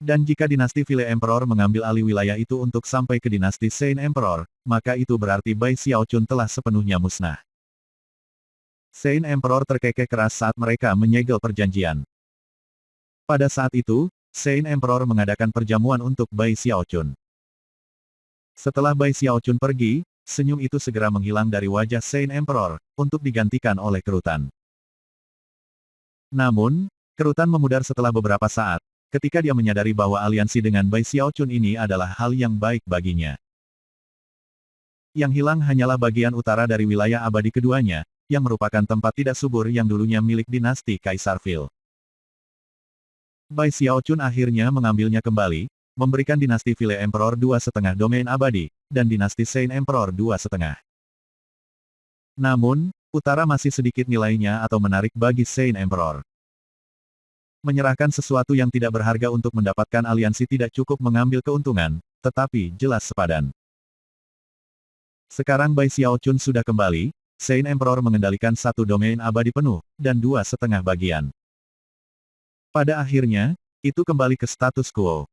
Dan jika dinasti Vile Emperor mengambil alih wilayah itu untuk sampai ke dinasti Saint Emperor, maka itu berarti Bai Xiaochun telah sepenuhnya musnah. Saint Emperor terkekeh keras saat mereka menyegel perjanjian. Pada saat itu, Saint Emperor mengadakan perjamuan untuk Bai Xiaochun. Setelah Bai Xiaochun pergi, senyum itu segera menghilang dari wajah Saint Emperor, untuk digantikan oleh kerutan. Namun, kerutan memudar setelah beberapa saat, ketika dia menyadari bahwa aliansi dengan Bai Xiaochun ini adalah hal yang baik baginya. Yang hilang hanyalah bagian utara dari wilayah abadi keduanya, yang merupakan tempat tidak subur yang dulunya milik dinasti Kaisar Vile. Bai Xiaochun akhirnya mengambilnya kembali, memberikan dinasti Vile Emperor 2,5 domain abadi, dan dinasti Saint Emperor 2,5. Namun, utara masih sedikit nilainya atau menarik bagi Saint Emperor. Menyerahkan sesuatu yang tidak berharga untuk mendapatkan aliansi tidak cukup mengambil keuntungan, tetapi jelas sepadan. Sekarang Bai Xiaochun sudah kembali, Saint Emperor mengendalikan satu domain abadi penuh, dan 2,5 bagian. Pada akhirnya, itu kembali ke status quo.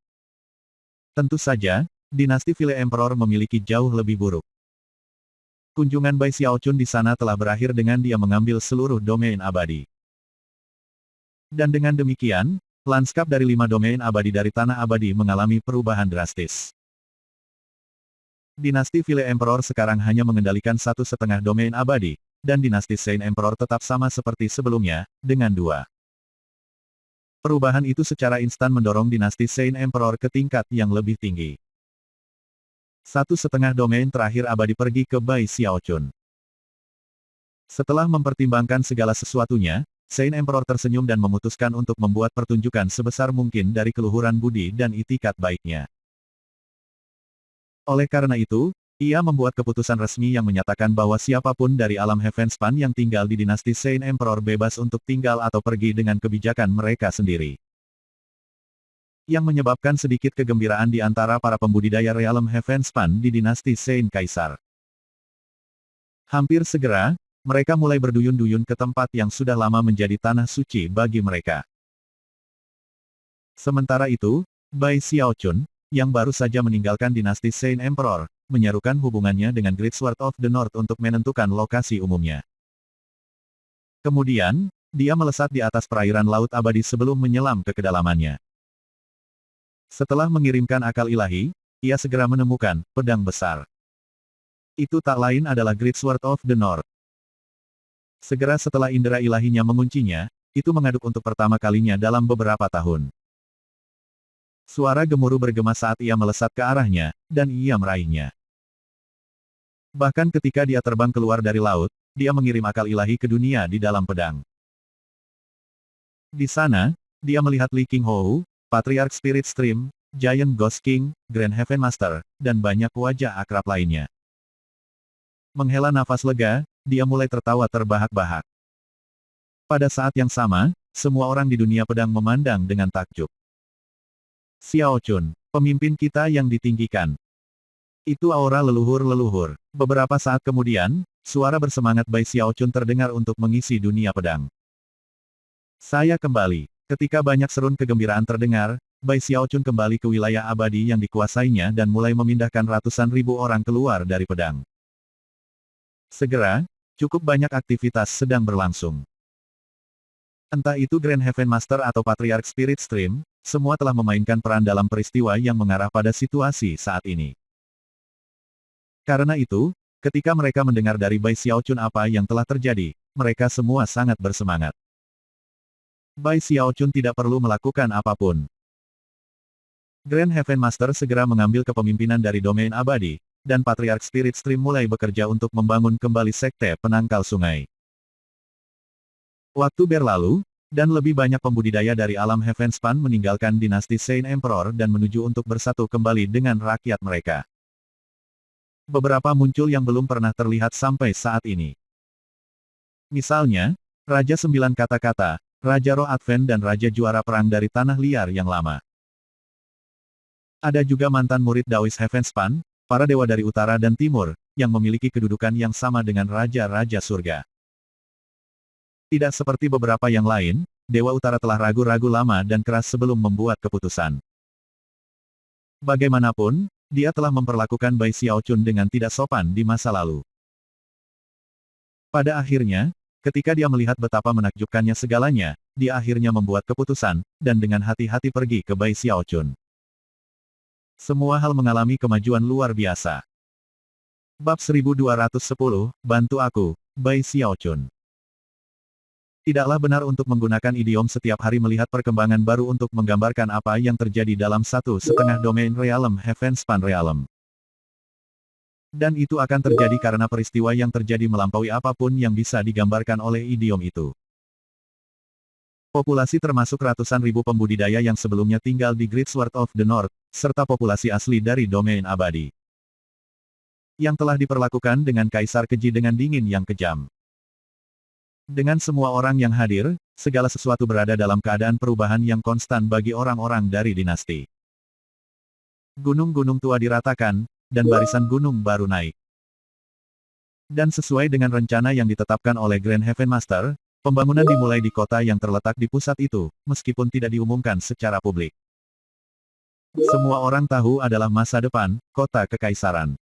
Tentu saja, dinasti Vile Emperor memiliki jauh lebih buruk. Kunjungan Bai Xiaochun di sana telah berakhir dengan dia mengambil seluruh domain abadi. Dan dengan demikian, lanskap dari 5 domain abadi dari tanah abadi mengalami perubahan drastis. Dinasti Vile Emperor sekarang hanya mengendalikan 1,5 domain abadi, dan dinasti Saint Emperor tetap sama seperti sebelumnya, dengan dua. Perubahan itu secara instan mendorong dinasti Saint Emperor ke tingkat yang lebih tinggi. 1,5 domain terakhir abadi pergi ke Bai Xiaochun. Setelah mempertimbangkan segala sesuatunya, Saint Emperor tersenyum dan memutuskan untuk membuat pertunjukan sebesar mungkin dari keluhuran budi dan itikat baiknya. Oleh karena itu, ia membuat keputusan resmi yang menyatakan bahwa siapapun dari alam Heavenspan yang tinggal di dinasti Saint Emperor bebas untuk tinggal atau pergi dengan kebijakan mereka sendiri. Yang menyebabkan sedikit kegembiraan di antara para pembudidaya realem Heavenspan di dinasti Saint Kaisar. Hampir segera, mereka mulai berduyun-duyun ke tempat yang sudah lama menjadi tanah suci bagi mereka. Sementara itu, Bai Xiaochun, yang baru saja meninggalkan dinasti Saint Emperor, menyerukan hubungannya dengan Great Sword of the North untuk menentukan lokasi umumnya. Kemudian, dia melesat di atas perairan laut abadi sebelum menyelam ke kedalamannya. Setelah mengirimkan akal ilahi, ia segera menemukan pedang besar. Itu tak lain adalah Great Sword of the North. Segera setelah indera ilahinya menguncinya, itu mengaduk untuk pertama kalinya dalam beberapa tahun. Suara gemuruh bergema saat ia melesat ke arahnya, dan ia meraihnya. Bahkan ketika dia terbang keluar dari laut, dia mengirim akal ilahi ke dunia di dalam pedang. Di sana, dia melihat Li Qinghou, Patriarch Spirit Stream, Giant Ghost King, Grand Heaven Master, dan banyak wajah akrab lainnya. Menghela nafas lega, dia mulai tertawa terbahak-bahak. Pada saat yang sama, semua orang di dunia pedang memandang dengan takjub. Xiaochun, pemimpin kita yang ditinggikan. Itu aura leluhur-leluhur. Beberapa saat kemudian, suara bersemangat Bai Xiaochun terdengar untuk mengisi dunia pedang. Saya kembali. Ketika banyak serun kegembiraan terdengar, Bai Xiaochun kembali ke wilayah abadi yang dikuasainya dan mulai memindahkan ratusan ribu orang keluar dari pedang. Segera, cukup banyak aktivitas sedang berlangsung. Entah itu Grand Heaven Master atau Patriarch Spirit Stream, semua telah memainkan peran dalam peristiwa yang mengarah pada situasi saat ini. Karena itu, ketika mereka mendengar dari Bai Xiaochun apa yang telah terjadi, mereka semua sangat bersemangat. Bai Xiaochun tidak perlu melakukan apapun. Grand Heaven Master segera mengambil kepemimpinan dari domain abadi, dan Patriarch Spirit Stream mulai bekerja untuk membangun kembali sekte penangkal sungai. Waktu berlalu, dan lebih banyak pembudidaya dari alam Heavenspan meninggalkan dinasti Saint Emperor dan menuju untuk bersatu kembali dengan rakyat mereka. Beberapa muncul yang belum pernah terlihat sampai saat ini. Misalnya, Raja Sembilan Kata-Kata, Raja Roh Advent dan Raja Juara Perang dari Tanah Liar yang lama. Ada juga mantan murid Daois Heavenspan, para dewa dari utara dan timur, yang memiliki kedudukan yang sama dengan Raja-Raja Surga. Tidak seperti beberapa yang lain, Dewa Utara telah ragu-ragu lama dan keras sebelum membuat keputusan. Bagaimanapun, dia telah memperlakukan Bai Xiaochun dengan tidak sopan di masa lalu. Pada akhirnya, ketika dia melihat betapa menakjubkannya segalanya, dia akhirnya membuat keputusan, dan dengan hati-hati pergi ke Bai Xiaochun. Semua hal mengalami kemajuan luar biasa. Bab 1210, Bantu Aku, Bai Xiaochun. Tidaklah benar untuk menggunakan idiom setiap hari melihat perkembangan baru untuk menggambarkan apa yang terjadi dalam 1,5 domain realem Heavenspan realem. Dan itu akan terjadi karena peristiwa yang terjadi melampaui apapun yang bisa digambarkan oleh idiom itu. Populasi termasuk ratusan ribu pembudidaya yang sebelumnya tinggal di Great Sword of the North, serta populasi asli dari domain abadi. Yang telah diperlakukan dengan kaisar keji dengan dingin yang kejam. Dengan semua orang yang hadir, segala sesuatu berada dalam keadaan perubahan yang konstan bagi orang-orang dari dinasti. Gunung-gunung tua diratakan, dan barisan gunung baru naik. Dan sesuai dengan rencana yang ditetapkan oleh Grand Heaven Master, pembangunan dimulai di kota yang terletak di pusat itu, meskipun tidak diumumkan secara publik. Semua orang tahu adalah masa depan, kota kekaisaran.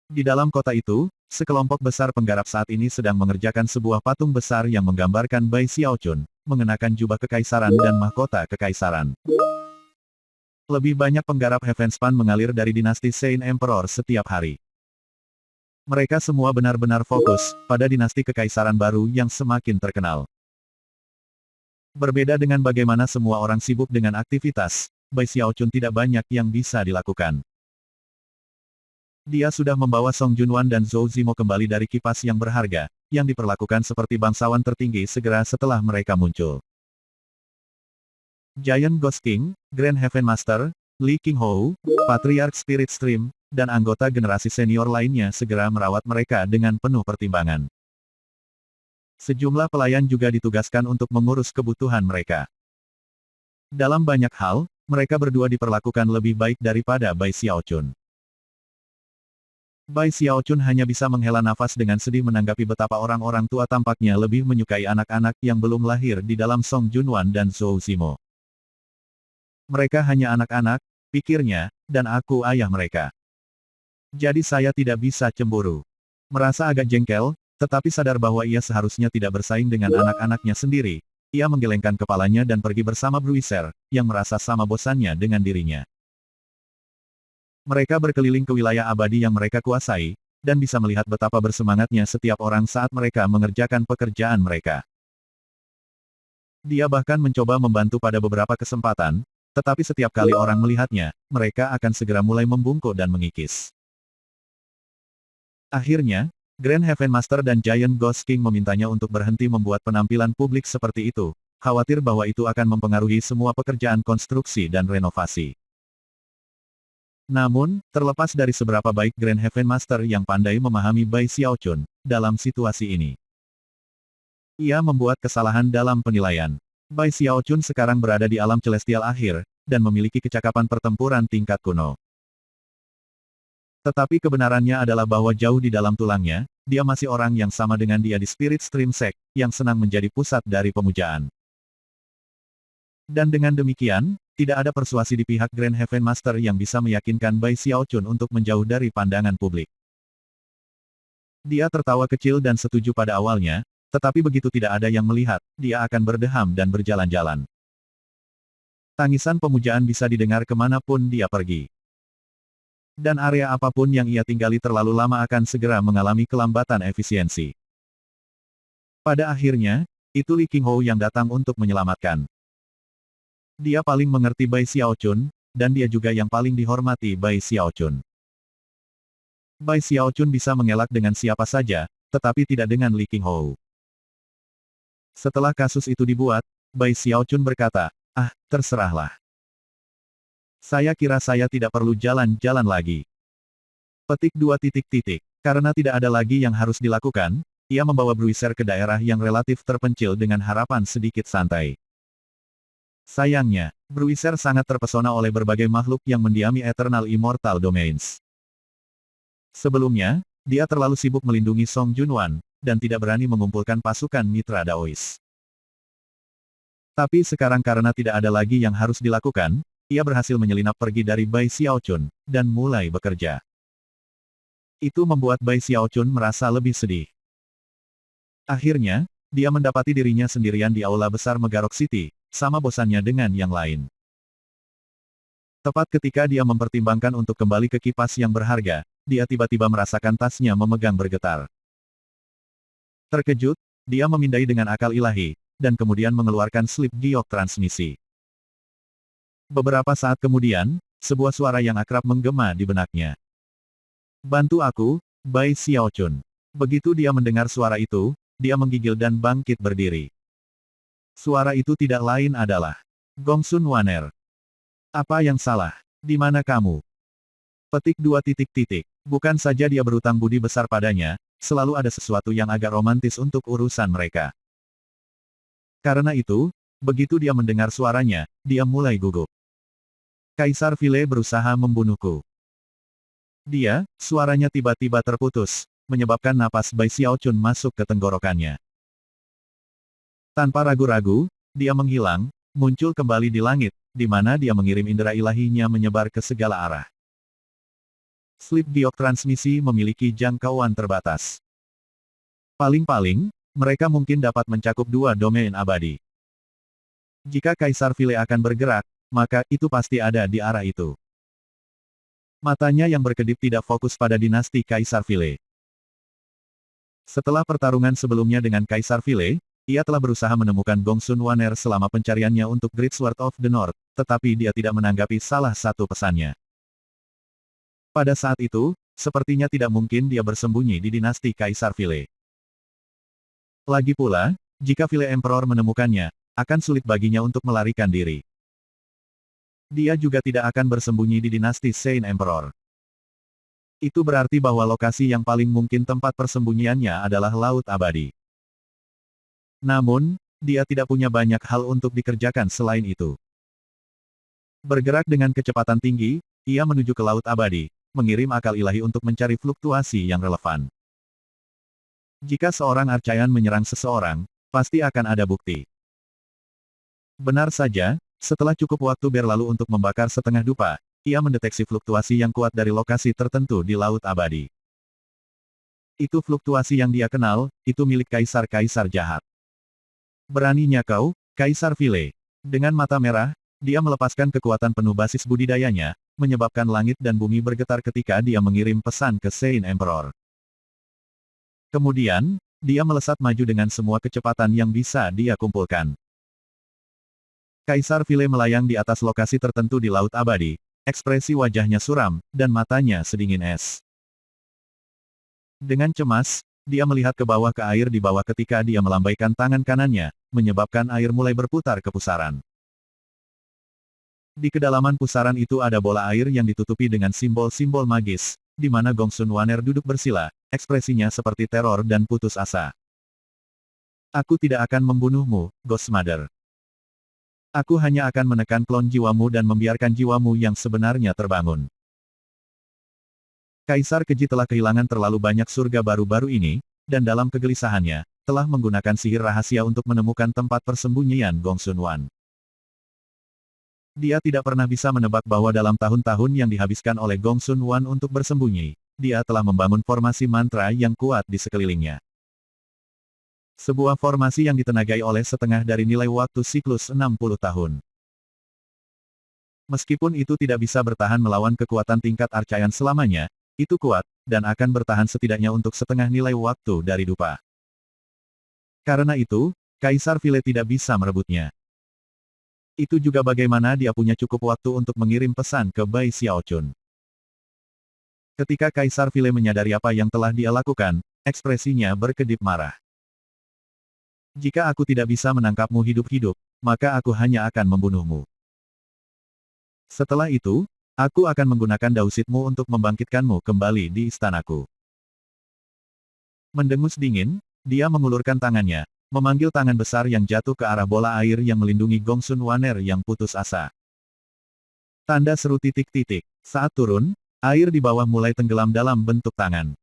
Di dalam kota itu, sekelompok besar penggarap saat ini sedang mengerjakan sebuah patung besar yang menggambarkan Bai Xiaochun, mengenakan jubah kekaisaran dan mahkota kekaisaran. Lebih banyak penggarap Heavenspan mengalir dari dinasti Saint Emperor setiap hari. Mereka semua benar-benar fokus pada dinasti kekaisaran baru yang semakin terkenal. Berbeda dengan bagaimana semua orang sibuk dengan aktivitas, Bai Xiaochun tidak banyak yang bisa dilakukan. Dia sudah membawa Song Junwan dan Zhou Zimo kembali dari kipas yang berharga, yang diperlakukan seperti bangsawan tertinggi segera setelah mereka muncul. Giant Ghost King, Grand Heaven Master, Li Qinghou, Patriarch Spirit Stream, dan anggota generasi senior lainnya segera merawat mereka dengan penuh pertimbangan. Sejumlah pelayan juga ditugaskan untuk mengurus kebutuhan mereka. Dalam banyak hal, mereka berdua diperlakukan lebih baik daripada Bai Xiaochun. Bai Xiaochun hanya bisa menghela nafas dengan sedih menanggapi betapa orang-orang tua tampaknya lebih menyukai anak-anak yang belum lahir di dalam Song Junwan dan Zhou Zimo. Mereka hanya anak-anak, pikirnya, dan aku ayah mereka. Jadi saya tidak bisa cemburu. Merasa agak jengkel, tetapi sadar bahwa ia seharusnya tidak bersaing dengan anak-anaknya sendiri, ia menggelengkan kepalanya dan pergi bersama Bruiser, yang merasa sama bosannya dengan dirinya. Mereka berkeliling ke wilayah abadi yang mereka kuasai, dan bisa melihat betapa bersemangatnya setiap orang saat mereka mengerjakan pekerjaan mereka. Dia bahkan mencoba membantu pada beberapa kesempatan, tetapi setiap kali orang melihatnya, mereka akan segera mulai membungkuk dan mengikis. Akhirnya, Grand Heaven Master dan Giant Ghost King memintanya untuk berhenti membuat penampilan publik seperti itu, khawatir bahwa itu akan mempengaruhi semua pekerjaan konstruksi dan renovasi. Namun, terlepas dari seberapa baik Grand Heaven Master yang pandai memahami Bai Xiaochun, dalam situasi ini, ia membuat kesalahan dalam penilaian. Bai Xiaochun sekarang berada di alam celestial akhir, dan memiliki kecakapan pertempuran tingkat kuno. Tetapi kebenarannya adalah bahwa jauh di dalam tulangnya, dia masih orang yang sama dengan dia di Spirit Stream Sect, yang senang menjadi pusat dari pemujaan. Dan dengan demikian, tidak ada persuasi di pihak Grand Heaven Master yang bisa meyakinkan Bai Xiaochun untuk menjauh dari pandangan publik. Dia tertawa kecil dan setuju pada awalnya, tetapi begitu tidak ada yang melihat, dia akan berdeham dan berjalan-jalan. Tangisan pemujaan bisa didengar kemanapun dia pergi. Dan area apapun yang ia tinggali terlalu lama akan segera mengalami kelambatan efisiensi. Pada akhirnya, itu Li Qinghou yang datang untuk menyelamatkan. Dia paling mengerti Bai Xiaochun, dan dia juga yang paling dihormati Bai Xiaochun. Bai Xiaochun bisa mengelak dengan siapa saja, tetapi tidak dengan Li Qinghou. Setelah kasus itu dibuat, Bai Xiaochun berkata, terserahlah. Saya kira saya tidak perlu jalan-jalan lagi. Petik 2 titik titik. Karena tidak ada lagi yang harus dilakukan, ia membawa Bruiser ke daerah yang relatif terpencil dengan harapan sedikit santai. Sayangnya, Bruiser sangat terpesona oleh berbagai makhluk yang mendiami Eternal Immortal Domains. Sebelumnya, dia terlalu sibuk melindungi Song Junwan, dan tidak berani mengumpulkan pasukan mitra Daois. Tapi sekarang karena tidak ada lagi yang harus dilakukan, ia berhasil menyelinap pergi dari Bai Xiaochun, dan mulai bekerja. Itu membuat Bai Xiaochun merasa lebih sedih. Akhirnya, dia mendapati dirinya sendirian di aula besar Megarok City, sama bosannya dengan yang lain. Tepat ketika dia mempertimbangkan untuk kembali ke kipas yang berharga, dia tiba-tiba merasakan tasnya memegang bergetar. Terkejut, dia memindai dengan akal ilahi, dan kemudian mengeluarkan slip giok transmisi. Beberapa saat kemudian, sebuah suara yang akrab menggema di benaknya. Bantu aku, Bai Xiaochun. Begitu dia mendengar suara itu, dia menggigil dan bangkit berdiri. Suara itu tidak lain adalah Gongsun Waner. Apa yang salah? Di mana kamu? Petik 2 titik titik. Bukan saja dia berutang budi besar padanya, selalu ada sesuatu yang agak romantis untuk urusan mereka. Karena itu, begitu dia mendengar suaranya, dia mulai gugup. Kaisar Vile berusaha membunuhku. Dia, suaranya tiba-tiba terputus, menyebabkan napas Bai Xiaochun masuk ke tenggorokannya. Tanpa ragu-ragu, dia menghilang, muncul kembali di langit, di mana dia mengirim indera ilahinya menyebar ke segala arah. Slip giok transmisi memiliki jangkauan terbatas. Paling-paling, mereka mungkin dapat mencakup 2 domain abadi. Jika Kaisar Vile akan bergerak, maka itu pasti ada di arah itu. Matanya yang berkedip tidak fokus pada dinasti Kaisar Vile. Setelah pertarungan sebelumnya dengan Kaisar Vile, ia telah berusaha menemukan Gongsun Wanner selama pencariannya untuk Great Sword of the North, tetapi dia tidak menanggapi salah satu pesannya. Pada saat itu, sepertinya tidak mungkin dia bersembunyi di dinasti Kaisar Vile. Lagi pula, jika Vile Emperor menemukannya, akan sulit baginya untuk melarikan diri. Dia juga tidak akan bersembunyi di dinasti Saint Emperor. Itu berarti bahwa lokasi yang paling mungkin tempat persembunyiannya adalah Laut Abadi. Namun, dia tidak punya banyak hal untuk dikerjakan selain itu. Bergerak dengan kecepatan tinggi, ia menuju ke Laut Abadi, mengirim akal ilahi untuk mencari fluktuasi yang relevan. Jika seorang Archaean menyerang seseorang, pasti akan ada bukti. Benar saja, setelah cukup waktu berlalu untuk membakar setengah dupa, ia mendeteksi fluktuasi yang kuat dari lokasi tertentu di Laut Abadi. Itu fluktuasi yang dia kenal, itu milik kaisar-kaisar jahat. Beraninya kau, Kaisar Vile. Dengan mata merah, dia melepaskan kekuatan penuh basis budidayanya, menyebabkan langit dan bumi bergetar ketika dia mengirim pesan ke Saint Emperor. Kemudian, dia melesat maju dengan semua kecepatan yang bisa dia kumpulkan. Kaisar Vile melayang di atas lokasi tertentu di Laut Abadi, ekspresi wajahnya suram, dan matanya sedingin es. Dengan cemas, dia melihat ke bawah ke air di bawah ketika dia melambaikan tangan kanannya, menyebabkan air mulai berputar ke pusaran. Di kedalaman pusaran itu ada bola air yang ditutupi dengan simbol-simbol magis, di mana Gongsun Wanner duduk bersila, ekspresinya seperti teror dan putus asa. Aku tidak akan membunuhmu, Ghost Mother. Aku hanya akan menekan klon jiwamu dan membiarkan jiwamu yang sebenarnya terbangun. Kaisar keji telah kehilangan terlalu banyak surga baru-baru ini, dan dalam kegelisahannya, telah menggunakan sihir rahasia untuk menemukan tempat persembunyian Gongsun Wan. Dia tidak pernah bisa menebak bahwa dalam tahun-tahun yang dihabiskan oleh Gongsun Wan untuk bersembunyi, dia telah membangun formasi mantra yang kuat di sekelilingnya. Sebuah formasi yang ditenagai oleh setengah dari nilai waktu siklus 60 tahun. Meskipun itu tidak bisa bertahan melawan kekuatan tingkat Archaean selamanya, itu kuat, dan akan bertahan setidaknya untuk setengah nilai waktu dari dupa. Karena itu, Kaisar Vile tidak bisa merebutnya. Itu juga bagaimana dia punya cukup waktu untuk mengirim pesan ke Bai Xiaochun. Ketika Kaisar Vile menyadari apa yang telah dia lakukan, ekspresinya berkedip marah. Jika aku tidak bisa menangkapmu hidup-hidup, maka aku hanya akan membunuhmu. Setelah itu, aku akan menggunakan dausitmu untuk membangkitkanmu kembali di istanaku. Mendengus dingin, dia mengulurkan tangannya, memanggil tangan besar yang jatuh ke arah bola air yang melindungi Gongsun Wanner yang putus asa. Tanda seru titik-titik. Saat turun, air di bawah mulai tenggelam dalam bentuk tangan.